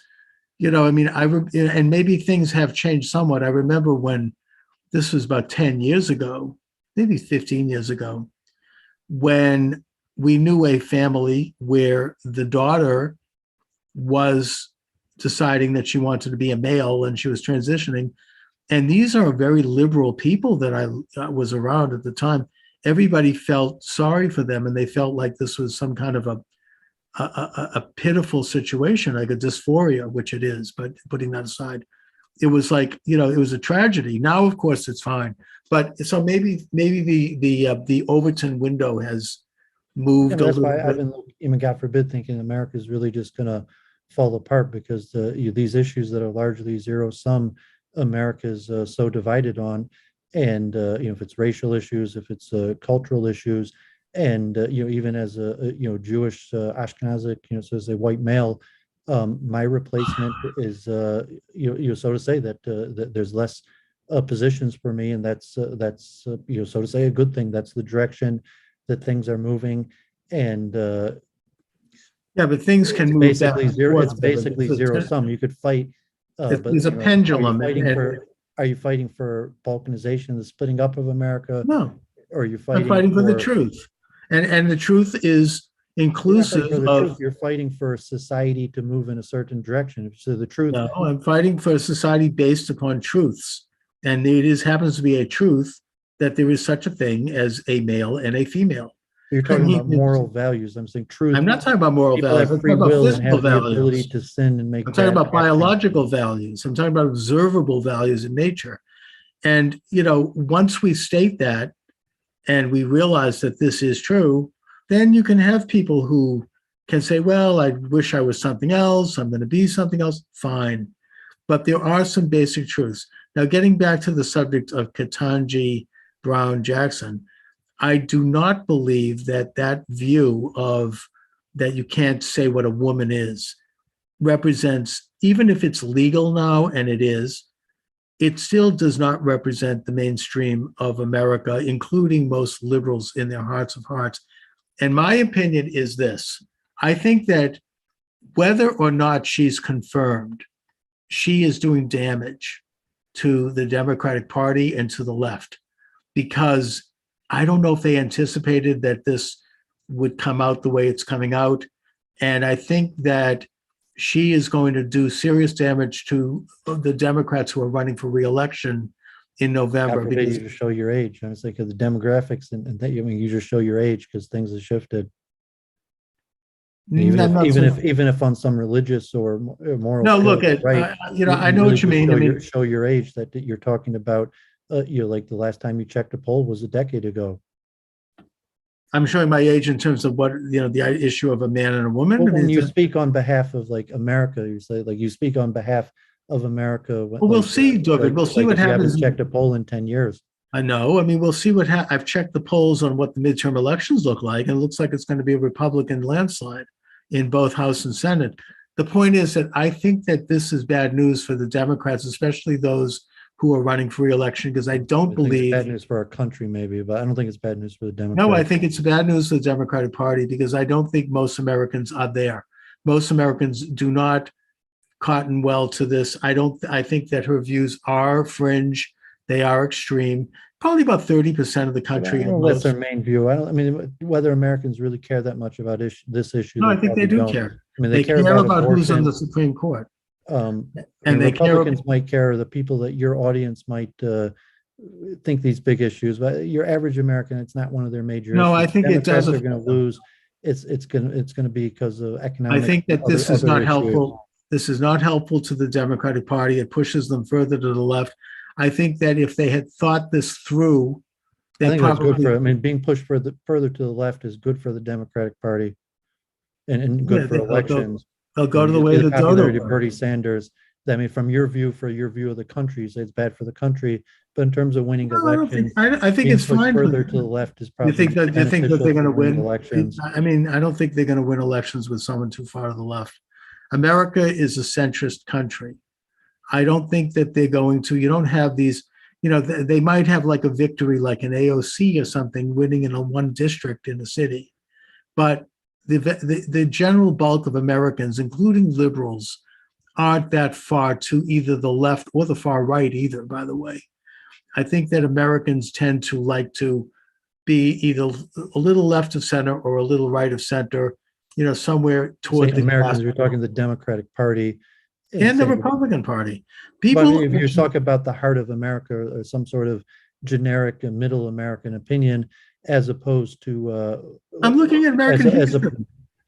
and maybe things have changed somewhat. I remember when this was about 10 years ago, maybe 15 years ago, when we knew a family where the daughter was deciding that she wanted to be a male and she was transitioning. And these are very liberal people that I was around at the time. Everybody felt sorry for them, and they felt like this was some kind of a pitiful situation, like a dysphoria, which it is, but putting that aside, it was like, it was a tragedy. Now, of course, it's fine. But so maybe the Overton window has moved a little bit. I've been, even God forbid, thinking America is really just going to fall apart because these issues that are largely zero sum, America is so divided on. And, if it's racial issues, if it's cultural issues, and even as a Jewish Ashkenazic, so as a white male, my replacement is so to say that there's less positions for me, and that's so to say a good thing. That's the direction that things are moving, and but things can move basically zero. It's basically zero sum. You could fight. There's a pendulum. Are you fighting for balkanization, the splitting up of America? No. Or are you I'm fighting for the truth. And the truth is inclusive of. You're fighting for society to move in a certain direction. So the truth. No, I'm fighting for a society based upon truths. And happens to be a truth that there is such a thing as a male and a female. You're talking about moral values. I'm saying truth. I'm not talking about moral values. I'm talking about physical values. The ability to sin and make. I'm talking about biological values. I'm talking about observable values in nature. And, once we state that and we realize that this is true, then you can have people who can say, well, I wish I was something else. I'm going to be something else. Fine. But there are some basic truths. Now, getting back to the subject of Ketanji Brown Jackson, I do not believe that view of that you can't say what a woman is, represents, even if it's legal now, and it is, it still does not represent the mainstream of America, including most liberals in their hearts of hearts. And my opinion is this: I think that whether or not she's confirmed, she is doing damage to the Democratic Party and to the left, because I don't know if they anticipated that this would come out the way it's coming out. And I think that she is going to do serious damage to the Democrats who are running for re-election in November. Because you just show your age. I was like, the demographics and that, I mean, you just show your age because things have shifted. Even if on some religious or moral. No, look at right. I know what you mean. Show your age that you're talking about. Like the last time you checked a poll was a decade ago. I'm showing my age in terms of what, the issue of a man and a woman. Well, when you speak on behalf of like America, you say like you speak on behalf of America. Well, we'll see, David. We'll see what happens. You haven't checked a poll in 10 years. I know. I mean, we'll see what I've checked the polls on what the midterm elections look like, and it looks like it's going to be a Republican landslide in both House and Senate. The point is that I think that this is bad news for the Democrats, especially those who are running for re-election, because I believe it's bad news for our country, maybe, but I don't think it's bad news for the Democrats. No, I think it's bad news for the Democratic Party, because I don't think most Americans are there. Most Americans do not cotton well to this. I think that her views are fringe. They are extreme. Probably about 30% of the country. That's their main view. I mean, whether Americans really care that much about this issue. No, I think they do care. I mean, they care about who's on the Supreme Court. And Republicans might care, the people that your audience might think these big issues, but your average American, it's not one of their major issues. I think Democrats it does. Are going to lose. It's going to be because of economic. I think that this is not helpful. This is not helpful to the Democratic Party. It pushes them further to the left. I think that if they had thought this through, I think that's good for. I mean, being pushed further to the left is good for the Democratic Party, and good for elections. They'll go to the way of the popularity of Bernie Sanders. I mean, from your view, for your view of the country, you say it's bad for the country, but in terms of winning elections, I think it's fine. Further to the left is probably. You think that they're going to win elections? I mean, I don't think they're going to win elections with someone too far to the left. America is a centrist country. I don't think that they're going to. You don't have these. They might have like a victory, like an AOC or something, winning in one district in a city, but the general bulk of Americans, including liberals, aren't that far to either the left or the far right either, by the way. I think that Americans tend to like to be either a little left of center or a little right of center, somewhere toward the Americans. You're talking the Democratic Party and the Republican Party. If you talk about the heart of America or some sort of generic middle American opinion, as opposed to I'm looking at American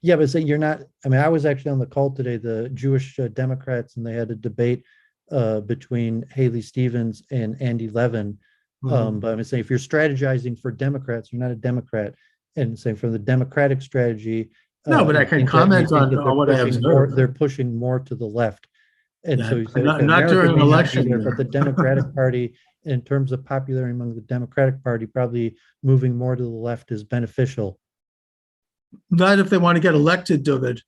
but say you're not. I mean, I was actually on the call today, the Jewish Democrats, and they had a debate between Haley Stevens and Andy Levin. Mm-hmm. But I'm saying if you're strategizing for Democrats, you're not a Democrat. And saying from the Democratic strategy. No, but I can comment on what I observed. They're pushing more to the left. And so you say, not during election, but the Democratic Party, in terms of popularity among the Democratic Party, probably moving more to the left is beneficial. Not if they want to get elected, David.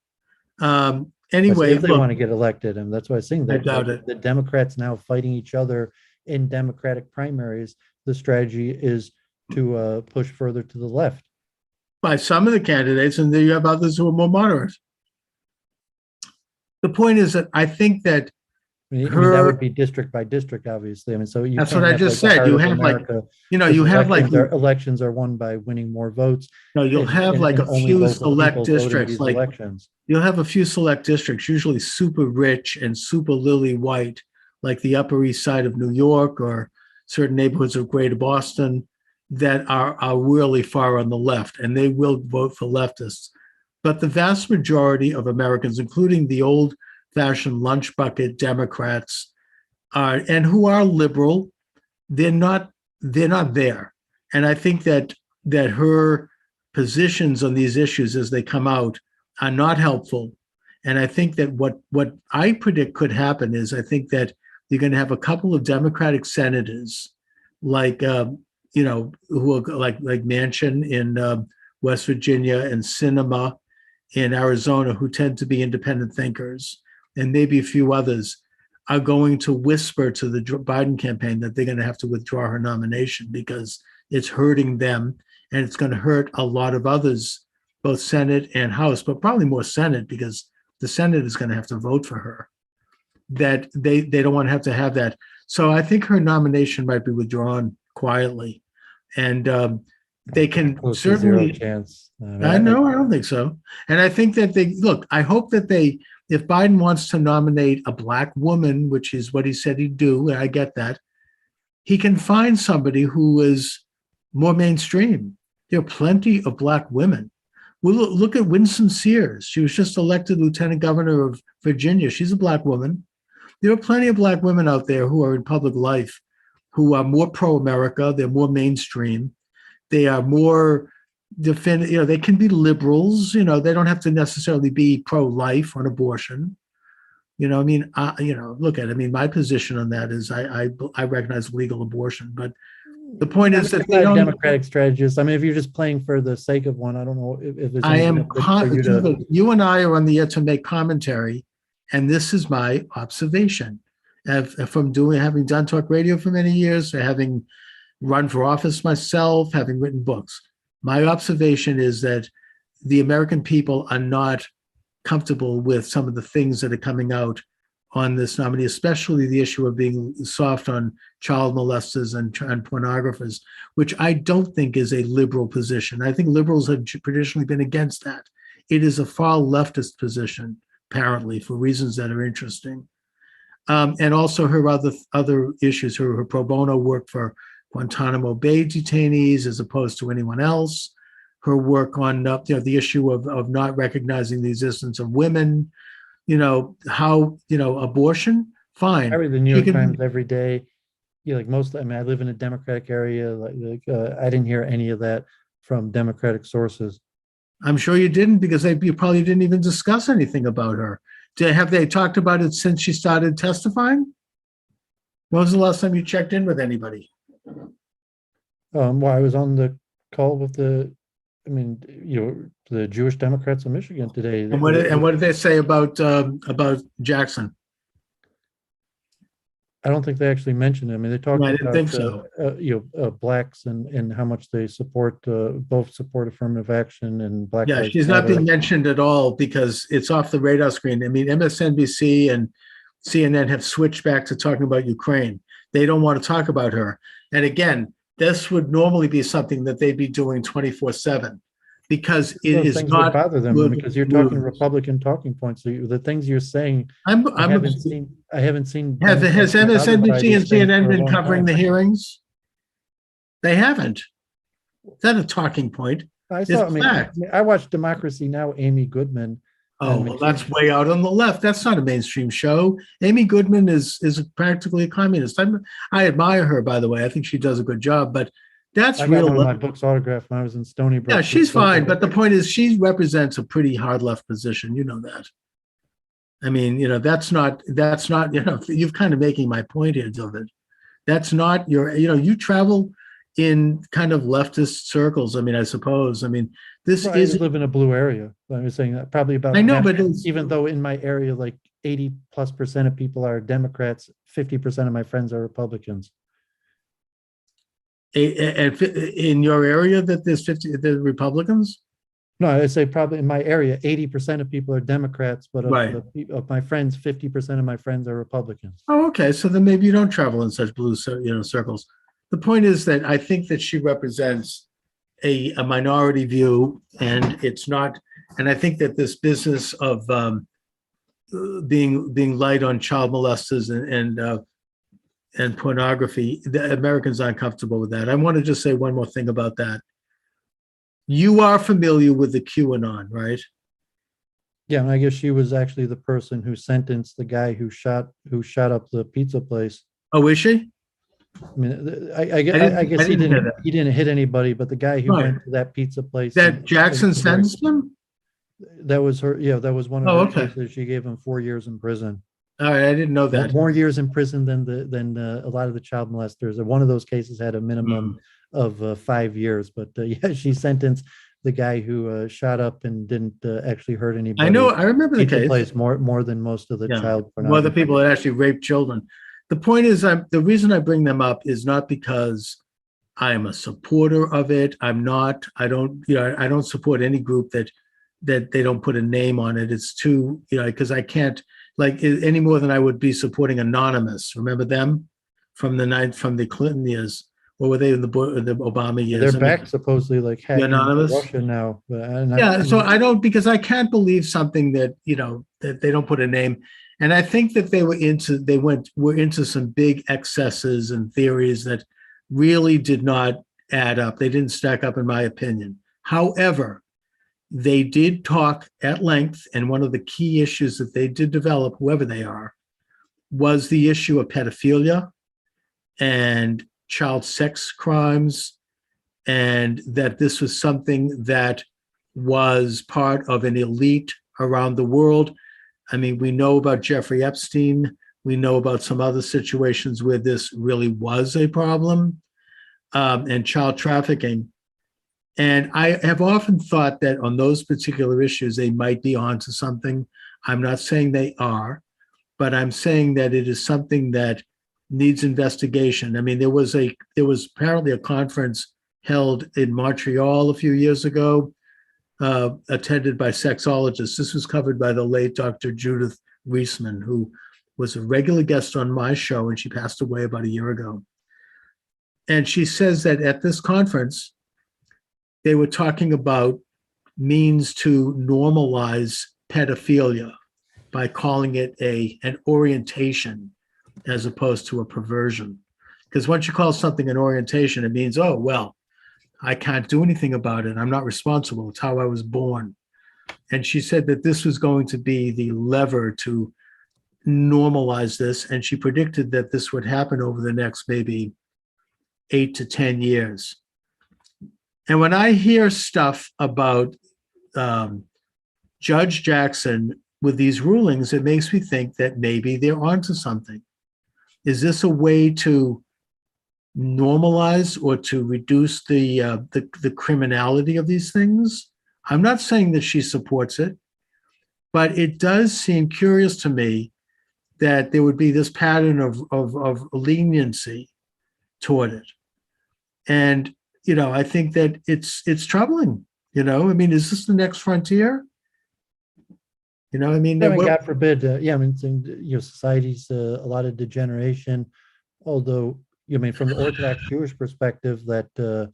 Anyway, if they want to get elected, and that's why I'm saying that. I doubt it. The Democrats now fighting each other in Democratic primaries. The strategy is to push further to the left. By some of the candidates, and then you have others who are more moderate. The point is that I think that that would be district by district, obviously. I mean, so that's what I just said. You have elections are won by winning more votes. No, you'll have like a few select districts, like elections. You'll have a few select districts, usually super rich and super lily white, like the Upper East Side of New York or certain neighborhoods of Greater Boston, that are really far on the left, and they will vote for leftists. But the vast majority of Americans, including the old-fashioned lunch bucket Democrats, and who are liberal, they're not there. And I think that her positions on these issues as they come out are not helpful. And I think that what I predict could happen is I think that you're going to have a couple of Democratic senators, like who are like Manchin in West Virginia and Sinema in Arizona who tend to be independent thinkers, and maybe a few others, are going to whisper to the Biden campaign that they're going to have to withdraw her nomination because it's hurting them, and it's going to hurt a lot of others, both Senate and House, but probably more Senate because the Senate is going to have to vote for her. That they don't want to have that. So I think her nomination might be withdrawn quietly, and they can Close to certainly. zero chance. I know, I don't think so. And I think that I hope that if Biden wants to nominate a Black woman, which is what he said he'd do, and I get that, he can find somebody who is more mainstream. There are plenty of Black women. Well, look at Winston Sears. She was just elected lieutenant governor of Virginia. She's a Black woman. There are plenty of Black women out there who are in public life who are more pro-America. They're more mainstream. They are more they can be liberals. They don't have to necessarily be pro-life on abortion. Look at it. I mean, my position on that is I recognize legal abortion, but the point is that they don't. Democratic strategists. I mean, if you're just playing for the sake of one, I don't know if there's. I am. You and I are on the air to make commentary, and this is my observation. From having done talk radio for many years, having run for office myself, having written books, my observation is that the American people are not comfortable with some of the things that are coming out on this nominee, especially the issue of being soft on child molesters and pornographers, which I don't think is a liberal position. I think liberals have traditionally been against that. It is a far leftist position, apparently, for reasons that are interesting. And also her other issues, her pro bono work for Guantanamo Bay detainees as opposed to anyone else, her work on the issue of not recognizing the existence of women, abortion, fine. I read the New York Times every day. I live in a Democratic area. I didn't hear any of that from Democratic sources. I'm sure you didn't, because you probably didn't even discuss anything about her. Have they talked about it since she started testifying? When was the last time you checked in with anybody? Well, I was on the call with the Jewish Democrats of Michigan today. And what did they say about Jackson? I don't think they actually mentioned it. I mean, they talked I about didn't think so. blacks and how much they both support affirmative action and Black. Yeah, she's not being mentioned at all because it's off the radar screen. I mean, MSNBC and CNN have switched back to talking about Ukraine. They don't want to talk about her. And again, this would normally be something that they'd be doing 24/7 because it is not bother them because you're talking Republican talking points. So the things you're saying, I haven't seen. Has MSNBC and CNN been covering the hearings? They haven't. Is that a talking point? I watched Democracy Now! Amy Goodman. Oh, well, that's way out on the left. That's not a mainstream show. Amy Goodman is practically a communist. I admire her, by the way. I think she does a good job, but that's I got one of my books autographed when I was in Stony Brook. Yeah, she's fine, but the point is she represents a pretty hard left position. You know that. I mean, that's not, you're kind of making my point here, David. That's not you travel in kind of leftist circles. I mean, I suppose. I mean, I live in a blue area. I was saying that probably about. I know, but even though in my area, like 80+% of people are Democrats, 50% of my friends are Republicans. In your area, that there's 50 the Republicans? No, I say probably in my area, 80% of people are Democrats, but of my friends, 50% of my friends are Republicans. Oh, okay. So then maybe you don't travel in such blue circles. The point is that I think that she represents a minority view, and it's not. And I think that this business of being light on child molesters and pornography, the Americans aren't comfortable with that. I want to just say one more thing about that. You are familiar with the QAnon, right? Yeah, and I guess she was actually the person who sentenced the guy who shot up the pizza place. Oh, is she? I mean, I guess he didn't hit anybody, but the guy who went to that pizza place. That Jackson sentenced him? That was her. Yeah, that was one of her cases. She gave him 4 years in prison. All right, I didn't know that. More years in prison than a lot of the child molesters. One of those cases had a minimum of 5 years, but yeah, she sentenced the guy who shot up and didn't actually hurt anybody. I know. I remember the Keeps the case. place more than most of the child More the pornography. people that actually rape children. The point is, the reason I bring them up is not because I'm a supporter of it. I'm not. I don't. I don't support any group that they don't put a name on it. It's too. Because I can't any more than I would be supporting Anonymous. Remember them from the Clinton years? Or were they in the Obama years? They're back supposedly hacking Anonymous? Russia now. So I don't, because I can't believe something that that they don't put a name. And I think that were into some big excesses and theories that really did not add up. They didn't stack up, in my opinion. However, they did talk at length, and one of the key issues that they did develop, whoever they are, was the issue of pedophilia and child sex crimes, and that this was something that was part of an elite around the world. I mean, we know about Jeffrey Epstein. We know about some other situations where this really was a problem, and child trafficking. And I have often thought that on those particular issues, they might be onto something. I'm not saying they are, but I'm saying that it is something that needs investigation. I mean, there was apparently a conference held in Montreal a few years ago, attended by sexologists. This was covered by the late Dr. Judith Reisman, who was a regular guest on my show, and she passed away about a year ago. And she says that at this conference, they were talking about means to normalize pedophilia by calling it an orientation as opposed to a perversion. Because once you call something an orientation, it means, oh, well, I can't do anything about it. I'm not responsible. It's how I was born. And she said that this was going to be the lever to normalize this. And she predicted that this would happen over the next maybe 8 to 10 years. And when I hear stuff about Judge Jackson with these rulings, it makes me think that maybe they're onto something. Is this a way to normalize or to reduce the criminality of these things? I'm not saying that she supports it, but it does seem curious to me that there would be this pattern of leniency toward it. And, I think that it's troubling, I mean, is this the next frontier? God forbid. Society's a lot of degeneration. Although, from the Orthodox Jewish perspective, that the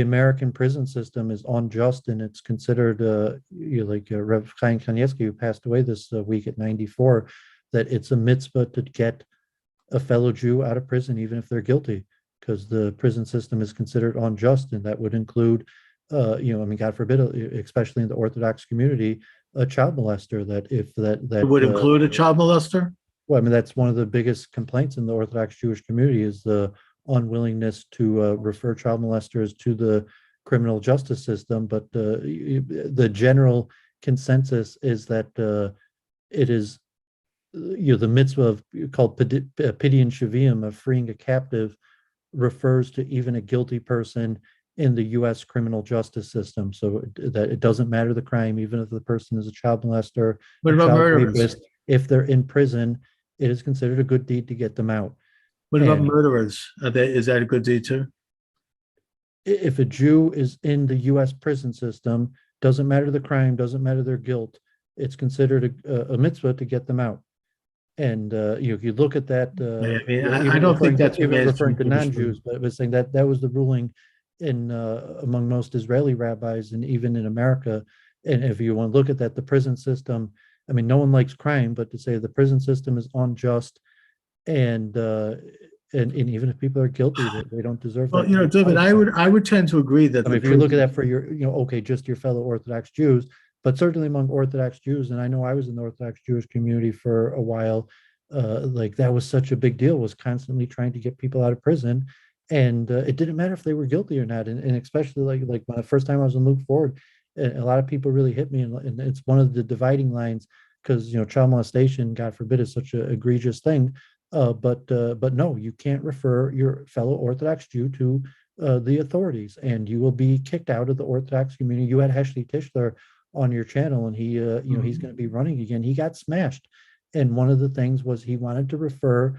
American prison system is unjust, and it's considered, Rev. Chaim Kanievsky, who passed away this week at 94, that it's a mitzvah to get a fellow Jew out of prison, even if they're guilty, because the prison system is considered unjust, and that would include, God forbid, especially in the Orthodox community, a child molester. That would include a child molester. Well, that's one of the biggest complaints in the Orthodox Jewish community is the unwillingness to refer child molesters to the criminal justice system. But the general consensus is that it is, the mitzvah called pidyon shavim, of freeing a captive, refers to even a guilty person in the U.S. criminal justice system, so that it doesn't matter the crime, even if the person is a child molester, what about murderers? If they're in prison, it is considered a good deed to get them out. What about murderers? Is that a good deed too? If a Jew is in the U.S. prison system, doesn't matter the crime, doesn't matter their guilt, it's considered a mitzvah to get them out. And you look at that. I don't think that's even referring to non-Jews, but it was saying that was the ruling in among most Israeli rabbis and even in America. And if you want to look at that, the prison system, no one likes crime, but to say the prison system is unjust, and even if people are guilty, they don't deserve that. Well, David, I would tend to agree that if you look at that for your, just your fellow Orthodox Jews, but certainly among Orthodox Jews, and I know I was in the Orthodox Jewish community for a while, that was such a big deal, was constantly trying to get people out of prison. And it didn't matter if they were guilty or not. And especially like when the first time I was in Luke Ford, a lot of people really hit me. And it's one of the dividing lines, because, child molestation, God forbid, is such an egregious thing But no, you can't refer your fellow Orthodox Jew to the authorities, and you will be kicked out of the Orthodox community. You had Ashley Tischler on your channel, and he, he's going to be running again. He got smashed, and one of the things was he wanted to refer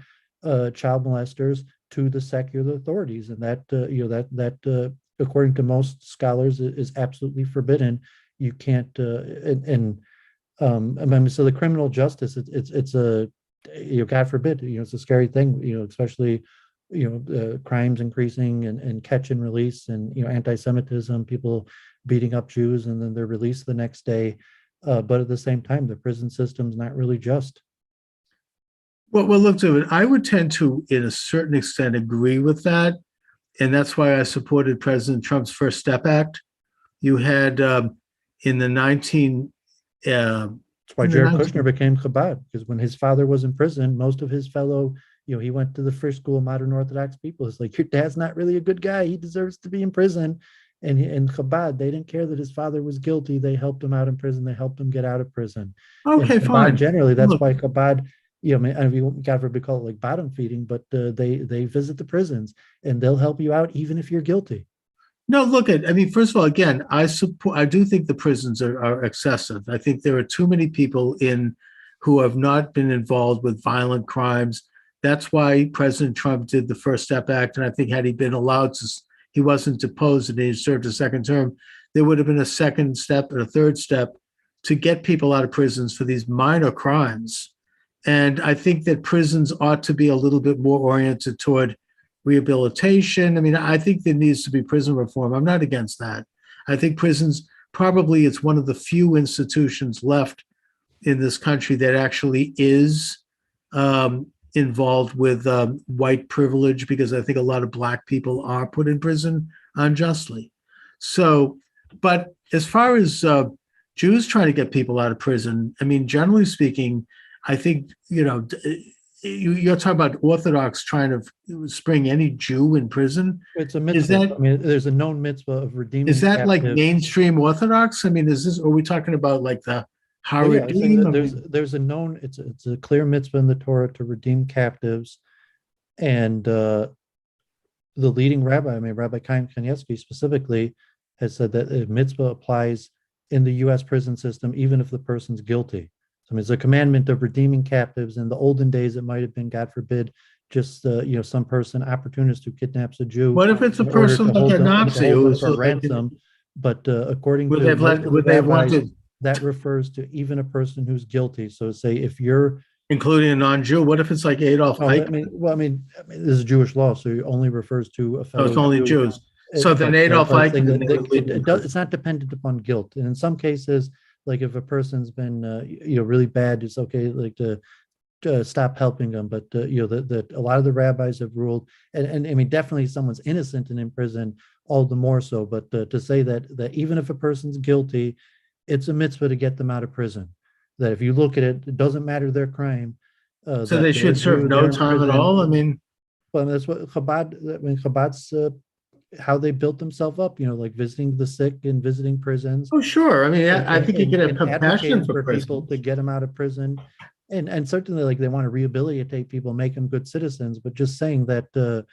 child molesters to the secular authorities, and that according to most scholars is absolutely forbidden. You can't, I mean, so the criminal justice, it's a, God forbid, it's a scary thing, especially, crimes increasing and catch and release, and, anti-Semitism, people beating up Jews and then they're released the next day. But at the same time, the prison system's not really just. Well, look, David, I would tend to, in a certain extent, agree with that. And that's why I supported President Trump's First Step Act. You had in the 19... That's why Jared Kushner became Chabad, because when his father was in prison, most of his fellow, he went to the Frisch School of Modern Orthodox people. It's like, your dad's not really a good guy. He deserves to be in prison. And in Chabad, they didn't care that his father was guilty. They helped him out in prison. They helped him get out of prison. Okay, Chabad, fine. generally, that's why Chabad, I mean, God forbid call it like bottom feeding, but they visit the prisons and they'll help you out even if you're guilty. No, look at, I mean, first of all, again, I do think the prisons are excessive. I think there are too many people who have not been involved with violent crimes. That's why President Trump did the First Step Act. And I think had he been allowed to, he wasn't deposed and he served a second term, there would have been a second step and a third step to get people out of prisons for these minor crimes. And I think that prisons ought to be a little bit more oriented toward rehabilitation. I mean, I think there needs to be prison reform. I'm not against that. I think prisons, probably it's one of the few institutions left in this country that actually is involved with white privilege, because I think a lot of Black people are put in prison unjustly. So, but as far as Jews trying to get people out of prison, I mean, generally speaking, I think, you're talking about Orthodox trying to spring any Jew in prison. It's a mitzvah. I mean, there's a known mitzvah of redeeming. Is that captive. like mainstream Orthodox? I mean, are we talking about like the Haredim? There's a known, it's a clear mitzvah in the Torah to redeem captives. And the leading rabbi, I mean, Rabbi Chaim Kanievsky specifically, has said that a mitzvah applies in the U.S. prison system, even if the person's guilty. I mean, it's a commandment of redeeming captives. In the olden days, it might have been, God forbid, just some person opportunist who kidnaps a Jew. What if it's a person like a Nazi who's for ransom? But according to that refers to even a person who's guilty. So say if you're including a non-Jew, what if it's like Adolf Eichmann? I mean, this is Jewish law, so it only refers to a fellow. So it's only Jews. So then Adolf Eichmann, it's not dependent upon guilt, and in some cases, like if a person's been really bad, it's okay like to stop helping them. But that a lot of the rabbis have ruled, and I mean definitely someone's innocent and in prison, all the more so. But to say that even if a person's guilty, it's a mitzvah to get them out of prison. That if you look at it, it doesn't matter their crime. So they should serve no time at all. I mean, well, that's what Chabad. I mean, Chabad's how they built themselves up, like visiting the sick and visiting prisons. Oh, sure. I mean, I think you can have compassion for people to get them out of prison. And certainly, like, they want to rehabilitate people, make them good citizens. But just saying that the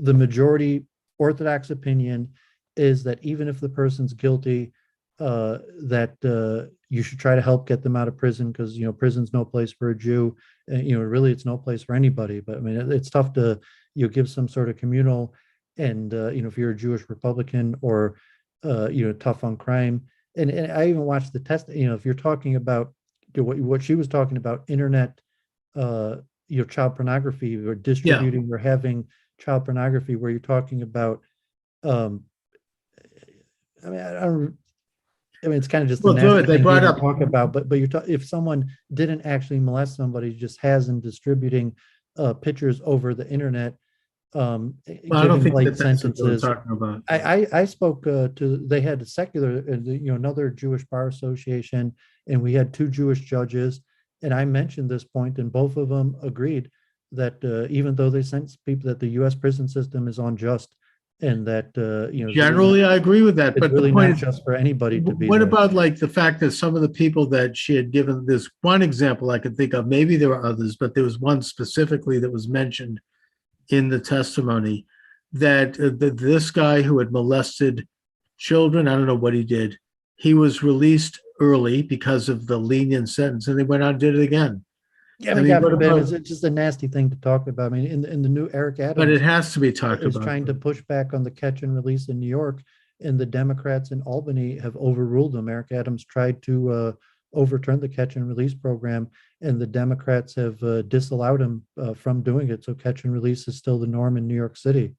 majority Orthodox opinion is that even if the person's guilty, that you should try to help get them out of prison, because prison's no place for a Jew. Really, it's no place for anybody. But I mean, it's tough to give some sort of communal. And if you're a Jewish Republican or tough on crime, and I even watched the test. If you're talking about what she was talking about, internet, child pornography or distributing or having child pornography, where you're talking about, I mean, it's kind of just they brought up talk about, but if someone didn't actually molest somebody, just has them distributing pictures over the internet. Well, I don't think that's what we're talking about. I spoke to, they had a secular, another Jewish bar association, and we had two Jewish judges, and I mentioned this point, and both of them agreed that even though they sentence people, that the U.S. prison system is unjust, and that Generally, I agree with that. it's But the really point not is, just for anybody to be what there. about like the fact that some of the people that she had given, this one example I could think of, maybe there were others, but there was one specifically that was mentioned in the testimony that this guy who had molested children, I don't know what he did, he was released early because of the lenient sentence, and they went out and did it again. Yeah, I I mean, mean, God what forbid, about- it's just a nasty thing to talk about. I mean, in the new Eric Adams, But it has to be talked is about. trying to push back on the catch and release in New York, and the Democrats in Albany have overruled them. Eric Adams tried to overturn the catch and release program, and the Democrats have disallowed him from doing it. So catch and release is still the norm in New York City.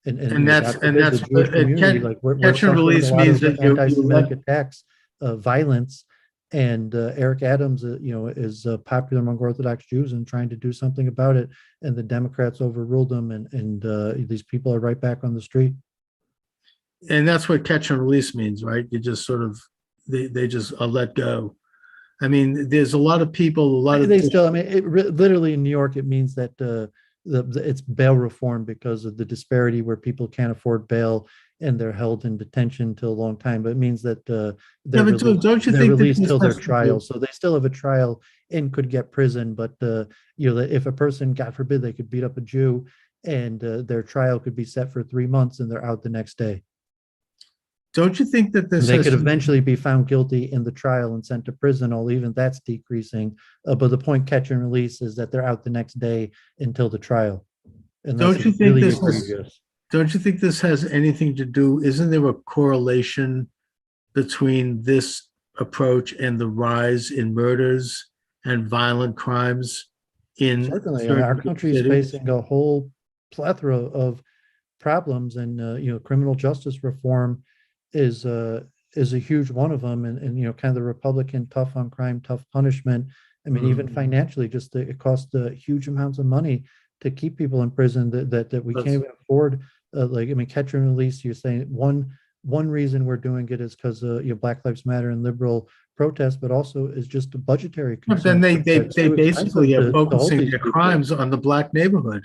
And that's- God forbid, the Jewish community, like we're catch and suffering release a lot means of that you anti-Semitic let- attacks, violence, and Eric Adams, is popular among Orthodox Jews and trying to do something about it. And the Democrats overruled them, and these people are right back on the street. And that's what catch and release means, right? You just sort of, they just let go. I mean, there's a lot of people, a lot of. They still, I mean, literally in New York, it means that it's bail reform because of the disparity where people can't afford bail and they're held in detention till a long time. But it means that they're Yeah, but released, don't you they're think that released this till their has to do- trial. So they still have a trial and could get prison. But if a person, God forbid, they could beat up a Jew, and their trial could be set for 3 months and they're out the next day. Don't you think that this They has could to- eventually be found guilty in the trial and sent to prison, although even that's decreasing. But the point, catch and release, is that they're out the next day until the trial. And Don't that's you think really this is- egregious. Don't you think this has anything to do, isn't there a correlation between this approach and the rise in murders and violent crimes in Certainly, certain our country is cities? facing a whole plethora of problems, and criminal justice reform is a huge one of them, and kind of the Republican tough on crime, tough punishment. I mean, even Mhm. financially, just it costs huge amounts of money to keep people in prison that we can't That's- even afford. Catch and release. You're saying one reason we're doing it is because Black Lives Matter and liberal protests, but also is just a budgetary But concern. then they It's too basically expensive are to hold focusing these their people. crimes on the Black neighborhood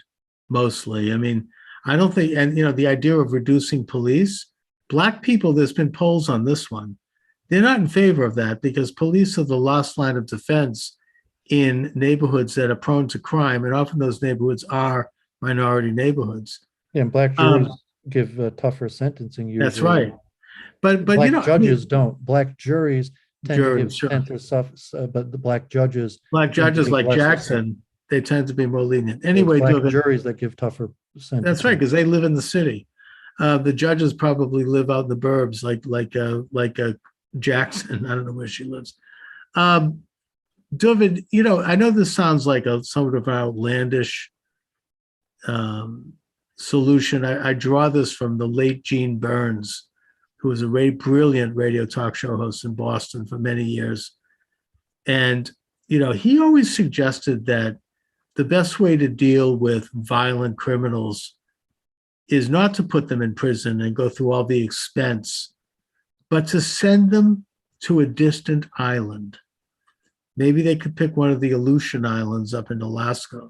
mostly. I mean, I don't think, and the idea of reducing police, Black people, there's been polls on this one. They're not in favor of that because police are the last line of defense in neighborhoods that are prone to crime, and often those neighborhoods are minority neighborhoods. Yeah, and black juries give tougher sentencing usually. That's right. But Black I mean, judges don't. Black juries tend to give sure. tend to suffer, but the black judges, Black judges be like less Jackson, they tend to be more lenient. Anyway, black Dovin, juries that give tougher sentencing. that's right, because they live in the city. The judges probably live out in the burbs, like Jackson. I don't know where she lives. David, I know this sounds like a sort of outlandish solution. I draw this from the late Gene Burns, who was a brilliant radio talk show host in Boston for many years. And, he always suggested that the best way to deal with violent criminals is not to put them in prison and go through all the expense, but to send them to a distant island. Maybe they could pick one of the Aleutian Islands up in Alaska.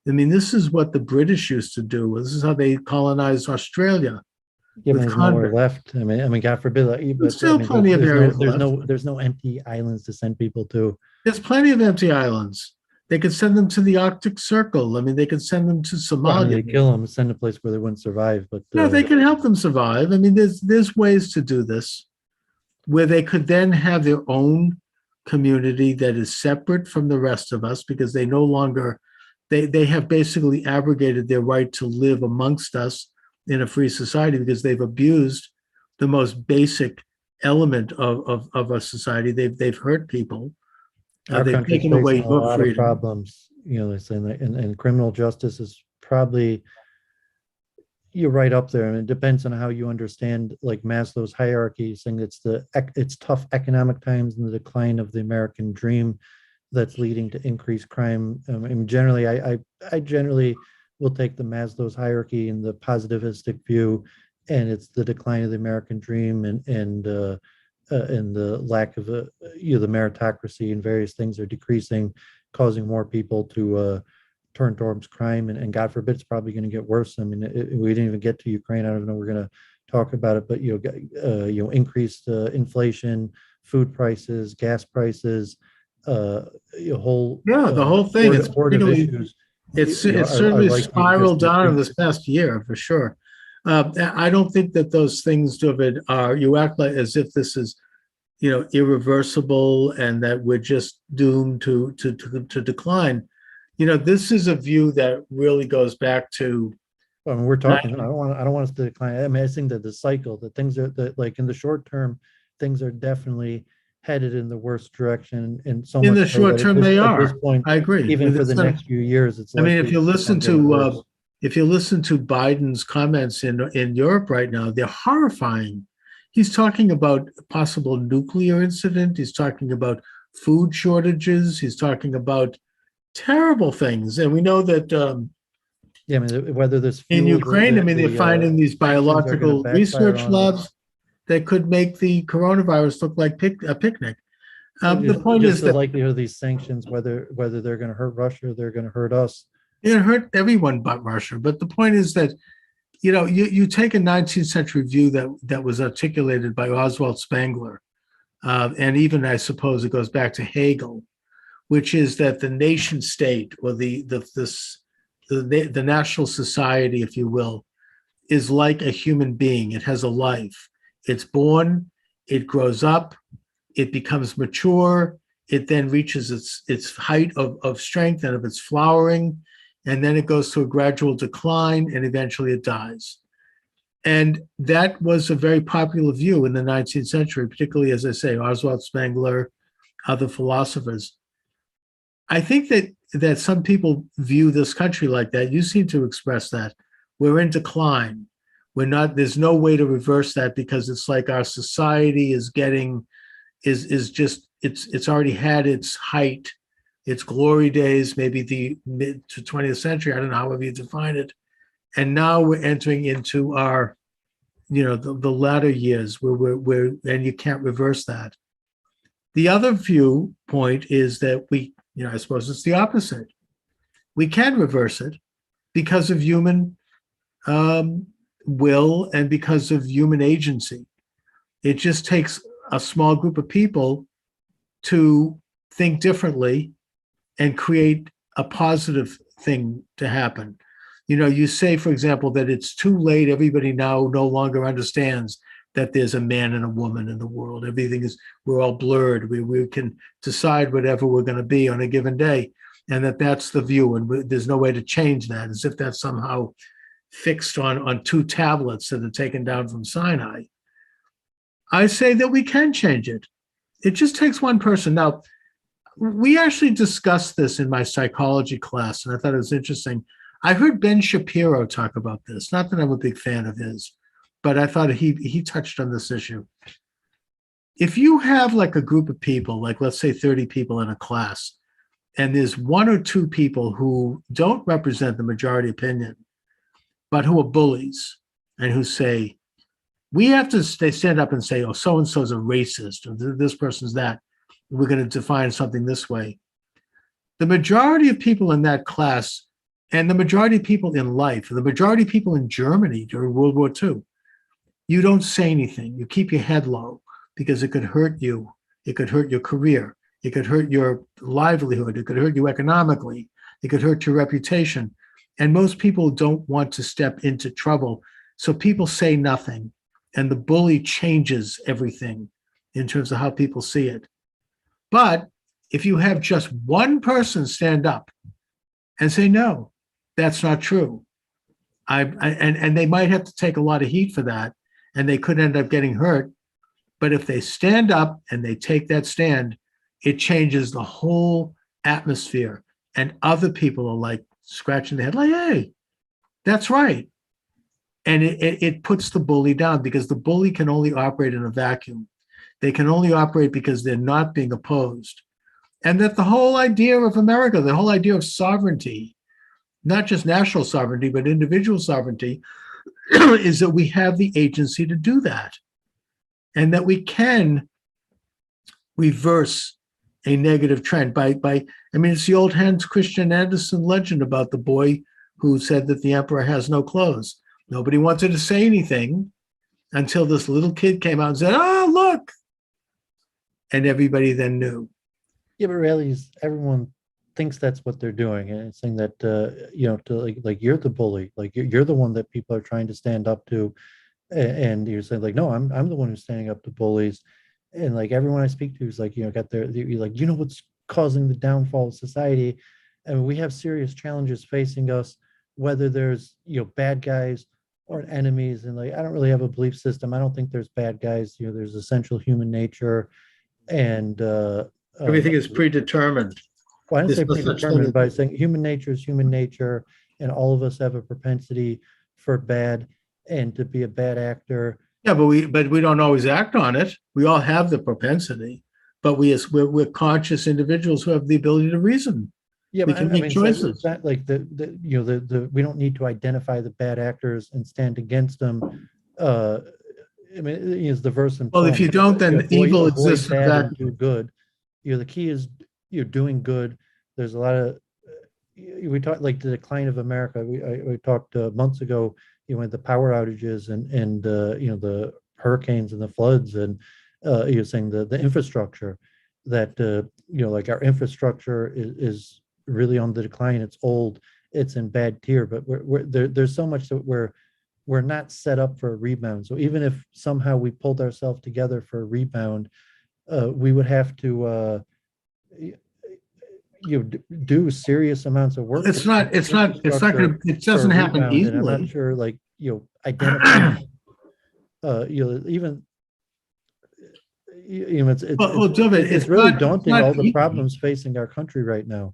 I mean, this is what the British used to do. This is how they colonized Australia. Yeah, with but there's nowhere convicts. left. I mean, God forbid. There's still plenty of areas There's no empty islands to send people to. There's plenty of empty islands. They could send them to the Arctic Circle. I mean, they could send them to Well, Somalia. they kill them, send a place where they wouldn't survive. But No, they can help them survive. I mean, there's ways to do this where they could then have their own community that is separate from the rest of us because they no longer, they have basically abrogated their right to live amongst us in a free society because they've abused the most basic element of a society. They've hurt people. our They've country's taken away facing a your lot of freedom. problems. They're saying that, and criminal justice is probably, you're right up there. And it depends on how you understand like Maslow's hierarchy, saying it's tough economic times and the decline of the American dream that's leading to increased crime. I mean, generally, I generally will take the Maslow's hierarchy and the positivistic view, and it's the decline of the American dream and the lack of the meritocracy and various things are decreasing, causing more people to turn towards crime, and God forbid it's probably going to get worse. I mean, we didn't even get to Ukraine. I don't know. We're going to talk about it, but increased inflation, food prices, gas prices, whole The whole thing. It's horde of really, issues. it's are certainly likely to spiraled just down in increase. this past year for sure. I don't think that those things, David, are, you act like as if this is, irreversible and that we're just doomed to decline. This is a view that really goes back to, I mean, we're talking. I don't want us to decline. I mean, I think that the cycle, that things are that, like, in the short term, things are definitely headed in the worst direction. And so in much the so short that term, they at this are. point, I agree. even for the next few years, it's I mean, likely if you to keep on listen getting worse. if you listen to Biden's comments in Europe right now, they're horrifying. He's talking about possible nuclear incident. He's talking about food shortages. He's talking about terrible things. And we know that Yeah, I mean, whether this in fuel, Ukraine, I mean, they're finding these sanctions are gonna biological backfire research on labs that could make the coronavirus look like a picnic. The point just is the that likelihood of these sanctions, whether they're going to hurt Russia or they're going to hurt us. it hurt everyone but Russia. But the point is that, you take a 19th century view that was articulated by Oswald Spengler, and even, I suppose, it goes back to Hegel, which is that the nation state, or the national society, if you will, is like a human being. It has a life. It's born, it grows up, it becomes mature, it then reaches its height of strength and of its flowering, and then it goes through a gradual decline, and eventually it dies. And that was a very popular view in the 19th century, particularly, as I say, Oswald Spengler, other philosophers. I think that some people view this country like that. You seem to express that. We're in decline. There's no way to reverse that, because it's like our society is it's already had its height, its glory days, maybe the mid to 20th century. I don't know, however you define it. And now we're entering into our, the latter years where and you can't reverse that. The other viewpoint is that I suppose it's the opposite. We can reverse it because of human will and because of human agency. It just takes a small group of people to think differently and create a positive thing to happen. You say, for example, that it's too late. Everybody now no longer understands that there's a man and a woman in the world. We're all blurred. We can decide whatever we're going to be on a given day, and that's the view, and there's no way to change that, as if that's somehow fixed on two tablets that are taken down from Sinai. I say that we can change it. It just takes one person. Now, we actually discussed this in my psychology class, and I thought it was interesting. I heard Ben Shapiro talk about this. Not that I'm a big fan of his, but I thought he touched on this issue. If you have like a group of people, like let's say 30 people in a class, and there's one or two people who don't represent the majority opinion, but who are bullies and who say, they stand up and say, oh, so-and-so is a racist, or this person's that. We're going to define something this way. The majority of people in that class, and the majority of people in life, the majority of people in Germany during World War II, you don't say anything. You keep your head low, because it could hurt you. It could hurt your career. It could hurt your livelihood. It could hurt you economically. It could hurt your reputation. And most people don't want to step into trouble. So people say nothing. And the bully changes everything in terms of how people see it. But if you have just one person stand up and say, no, that's not true, and they might have to take a lot of heat for that, and they could end up getting hurt. But if they stand up and they take that stand, it changes the whole atmosphere. And other people are like scratching their head like, hey, that's right. And it puts the bully down, because the bully can only operate in a vacuum. They can only operate because they're not being opposed. And that the whole idea of America, the whole idea of sovereignty, not just national sovereignty, but individual sovereignty, is that we have the agency to do that. And that we can reverse a negative trend. I mean, it's the old Hans Christian Andersen legend about the boy who said that the emperor has no clothes. Nobody wanted to say anything until this little kid came out and said, "Oh, look," and everybody then knew. Yeah, but really, everyone thinks that's what they're doing, and it's saying that to like you're the bully, like you're the one that people are trying to stand up to, and you're saying like, no, I'm the one who's standing up to bullies, and like everyone I speak to is like, got you're like, what's causing the downfall of society, and we have serious challenges facing us, whether there's bad guys or enemies, and like I don't really have a belief system. I don't think there's bad guys. There's essential human nature, and Everything is predetermined. well, I didn't say There's no such predetermined, thing but I saying human nature is human nature, and all of us have a propensity for bad and to be a bad actor. Yeah, but we don't always act on it. We all have the propensity, but we're conscious individuals who have the ability to reason. Yeah, We but can I make mean, so choices. it's not like the we don't need to identify the bad actors and stand against them. I mean, it's the verse in Well, if Psalms, you don't, then evil avoid exists in bad that. and do good. The key is doing good. There's a lot of we talked like the decline of America. We talked months ago. The power outages and the hurricanes and the floods, and you're saying the infrastructure that like our infrastructure is really on the decline. It's old. It's in bad tier. But there's so much that we're not set up for a rebound. So even if somehow we pulled ourselves together for a rebound, we would have to do serious amounts of work. It doesn't happen And I'm not easily. sure, like, identify, even, David, it's really daunting, all the problems facing our country right now.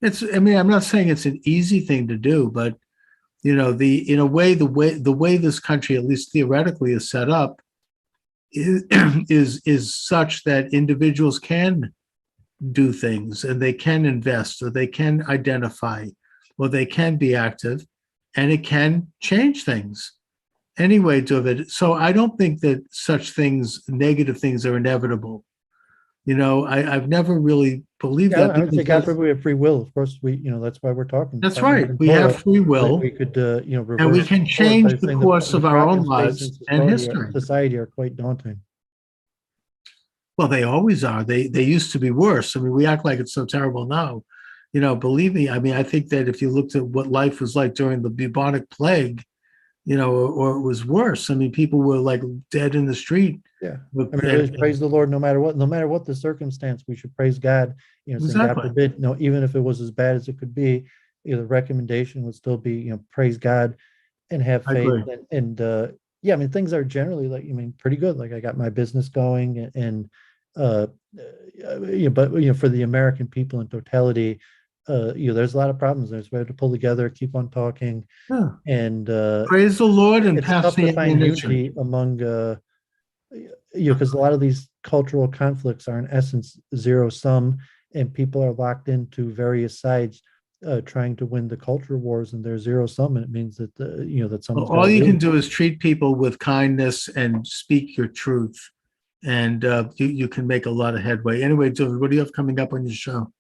I'm not saying it's an easy thing to do, but the way this country, at least theoretically, is set up is such that individuals can do things and they can invest or they can identify or they can be active and it can change things. Anyway, David, so I don't think that such things, negative things, are inevitable. I've never really believed that. I don't think after we have free will, of course, that's why we're talking. That's right. We have free will. We could, reverse and we can change the course of our own problems lives facing and history. Society are quite daunting. Well, they always are. They used to be worse. I mean, we act like it's so terrible now. Believe me, I mean, I think that if you looked at what life was like during the bubonic plague, or it was worse. I mean, people were like dead in the street. Yeah. I mean, really praise the Lord no matter what the circumstance, we should praise God. Exactly. God forbid, even if it was as bad as it could be, the recommendation would still be, praise God and have faith. And yeah, I mean, things are generally pretty good. Like I got my business going and but for the American people in totality, there's a lot of problems. We have to pull together, keep on talking, and praise the Lord and it's pass tough the to find ammunition. unity among because a lot of these cultural conflicts are in essence zero sum, and people are locked into various sides trying to win the culture wars, and they're zero sum, and it means that that someone's all you can do is treat people with kindness and speak your truth, and you can make a lot of headway. Anyway, David, what do you have coming up on your show?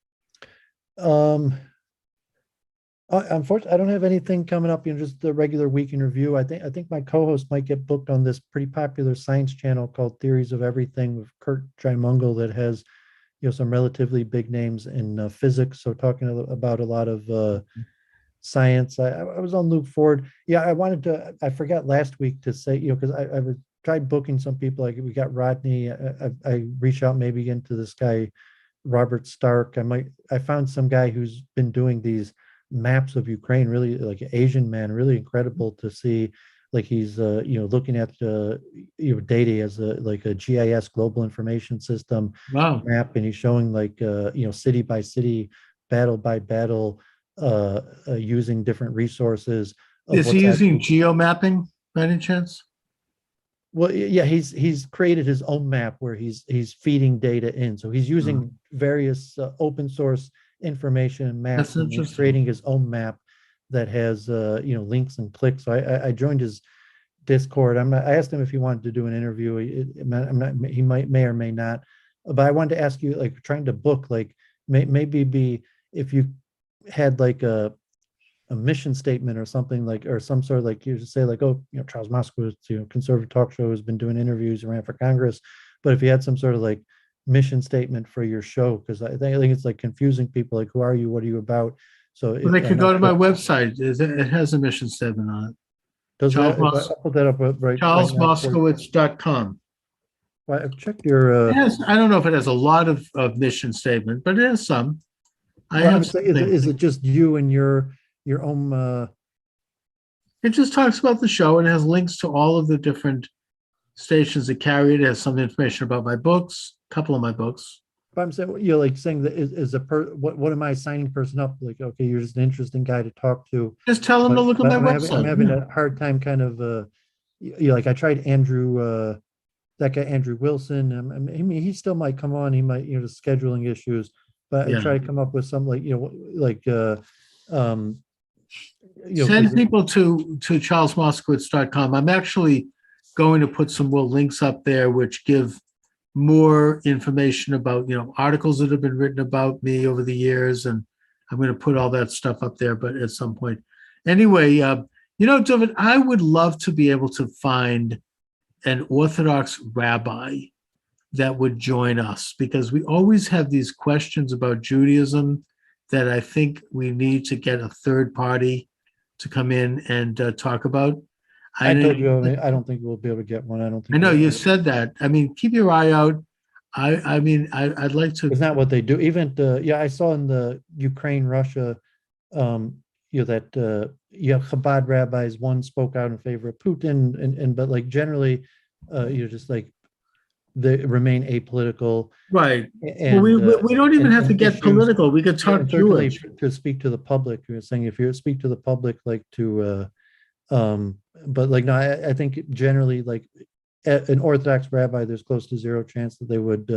Unfortunately, I don't have anything coming up. Just the regular week in review. I think my co-host might get booked on this pretty popular science channel called Theories of Everything with Kurt Jaimungal that has some relatively big names in physics. So talking about a lot of science. I was on Luke Ford. Yeah, I forgot last week to say, because I tried booking some people. Like we got Rodney. I reached out maybe into this guy, Robert Stark. I found some guy who's been doing these maps of Ukraine, really like an Asian man, really incredible to see. Like he's looking at data as a GIS, global information system map, and he's showing city by city, battle by battle, using different resources. Is he using geomapping by any chance? Well, yeah, he's created his own map where he's feeding data in. So he's using various open source information and maps, and he's creating his own map that has links and clicks. So I joined his Discord. I asked him if he wanted to do an interview. He may or may not. But I wanted to ask you, like, trying to book, like, maybe be if you had like a mission statement or something, like, or some sort of, like, you just say like, oh, Charles Moscowitz, conservative talk show, has been doing interviews, ran for Congress. But if you had some sort of like mission statement for your show, because I think it's like confusing people, like, who are you, what are you about? So Well, they could go to my website. It has a mission statement on it. does Charles that, I'll put that up right now. CharlesMoscowitz.com. Well, I've checked your It has, I don't know if it has a lot of mission statement, but it has some. I well, have is it just you and your own It just talks about the show and it has links to all of the different stations that carry it. It has some information about my books, a couple of my books. but I'm saying, like saying that is what am I signing person up? Like, okay, you're just an interesting guy to talk to. Just tell them to look at my I'm website. having a hard time kind of, like I tried Andrew, that guy, Andrew Wilson. I mean, he still might come on. He might, just scheduling issues, but I Yeah. try to come up with some Send people to charlesmoskowitz.com. I'm actually going to put some more links up there which give more information about, articles that have been written about me over the years. And I'm going to put all that stuff up there, but at some point. Anyway, David, I would love to be able to find an Orthodox rabbi that would join us, because we always have these questions about Judaism that I think we need to get a third party to come in and talk about. I told you, I don't think we'll be able to get one. I don't think. I know you said that. I mean, keep your eye out. I'd like to. It's not what they do. Even I saw in the Ukraine, Russia, that Chabad rabbis, one spoke out in favor of Putin, and but like generally, just like they remain apolitical. Right. And we don't even have to get political. We could talk Jewish. To speak to the public. You're saying if you speak to the public, like to, but like no, I think generally, like an Orthodox rabbi, there's close to zero chance that they would.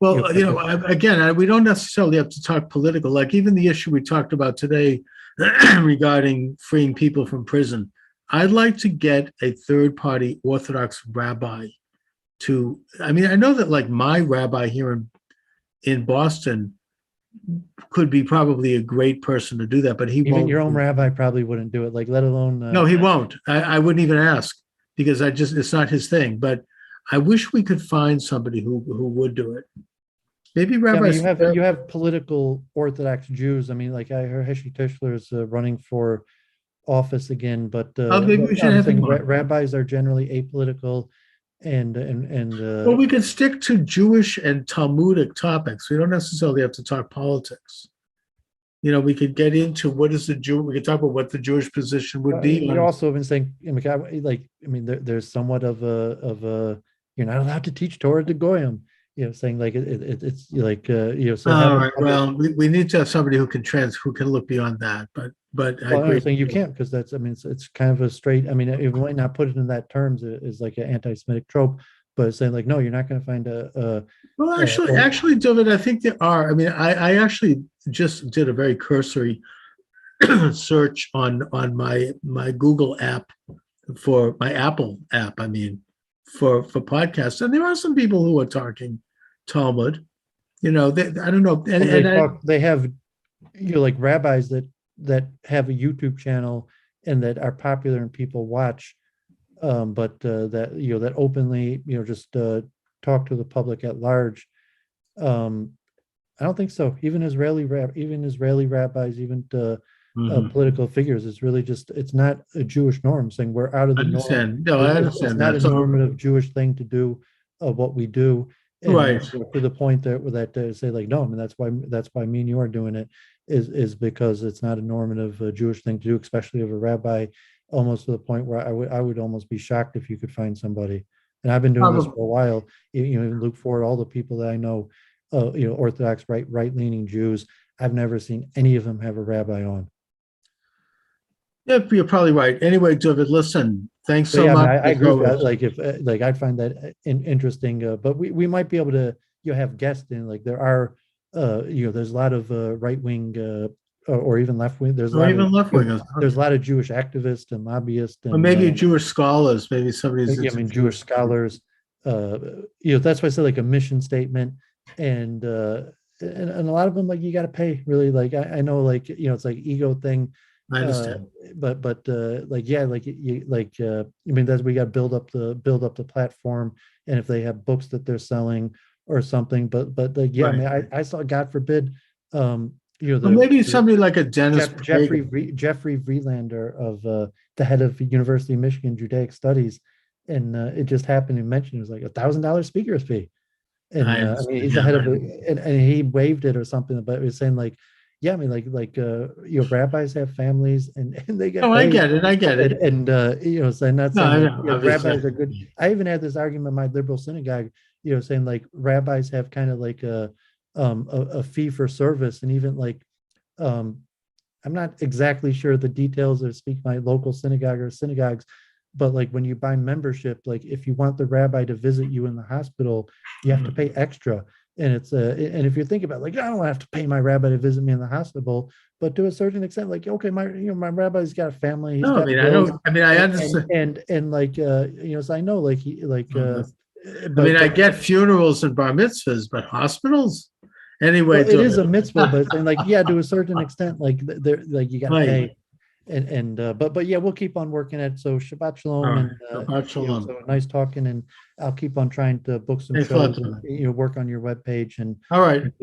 Again, we don't necessarily have to talk political. Like even the issue we talked about today regarding freeing people from prison. I'd like to get a third-party Orthodox rabbi to. I mean, I know that like my rabbi here in Boston could be probably a great person to do that, but he even won't. Your own rabbi probably wouldn't do it. Like, let alone. No, he won't. I wouldn't even ask because it's not his thing. But I wish we could find somebody who would do it. Maybe rabbis. You have political Orthodox Jews. I mean, like I heard Heshi Tischler is running for office again, but maybe we should have rabbis are generally apolitical, and well, we could stick to Jewish and Talmudic topics. We don't necessarily have to talk politics. We could get into what is the Jew. We could talk about what the Jewish position would be. You also have been saying, there's somewhat of a you're not allowed to teach Torah to Goyim. Saying like it's like So all right. Well, we need to have somebody who can look beyond that. But I agree. I'm saying you can't, because that's it's kind of a straight. I mean, it might not put it in that terms is like an anti-Semitic trope, but it's saying like no, you're not going to find a. Well, actually, David, I think there are. I mean, I actually just did a very cursory search on my Google app for my Apple app. I mean, for podcasts, and there are some people who are talking Talmud. I don't know, and they have like rabbis that have a YouTube channel and that are popular and people watch, but that openly just talk to the public at large. I don't think so. Even Israeli rabbis, even political figures, it's really just it's not a Jewish norm. Saying we're out of the norm. No, I understand. It's not a normative Jewish thing to do what we do. And right. To the point that say like no, I mean that's why me and you are doing it is because it's not a normative Jewish thing to do, especially of a rabbi. Almost to the point where I would almost be shocked if you could find somebody. And I've been doing this for a while. Look forward all the people that I know, Orthodox right-leaning Jews. I've never seen any of them have a rabbi on. Yeah, you're probably right. Anyway, David, listen, thanks so much. I agree with that. Like if I'd find that interesting, but we might be able to have guests in. Like there are there's a lot of right wing or even left wing. There's left wing. There's a lot of Jewish activists and lobbyists, and or maybe Jewish scholars. Maybe somebody's. Jewish scholars. That's why I said like a mission statement. and a lot of them, like, you got to pay, really. Like, I know, like, it's like ego thing. I understand. But like, yeah, like, I mean, that's, we got to build up the platform, and if they have books that they're selling or something. But like, yeah, I mean, I saw, God forbid, Well, maybe somebody like a Dennis Jeffrey Prager. Jeffrey Vreelander of the head of University of Michigan Judaic Studies, and it just happened to mention, it was like $1,000 speaker's fee. And I I understand. mean, he's the Yeah, head of it, and he waived it or something, but it was saying, like, yeah, I mean, rabbis have families, and they get Oh, I paid. get it. I get it. So I'm not No, saying, I like, know, obviously. rabbis are good. I even had this argument in my liberal synagogue, saying, like, rabbis have kind of like a fee for service, and even like, um, I'm not exactly sure the details of speak my local synagogue or synagogues, but like, when you buy membership, like, if you want the rabbi to visit you in the hospital, you have to pay extra. And and if you think about, like, I don't have to pay my rabbi to visit me in the hospital, but to a certain extent, like, okay, my rabbi's got a family, he's No, I got mean, bills, I understand. and like, so I know, like, I mean, I get funerals and bar mitzvahs, but hospitals? Anyway, well, it is a mitzvah, but it's saying, like, yeah, to a certain extent, like, they're like, you got to Right. pay. But yeah, we'll keep on working it. So Shabbat Shalom, All right. and Shabbat shalom. so nice talking, and I'll keep on trying to book some Thanks a lot, shows, John. and work on your webpage, and All right.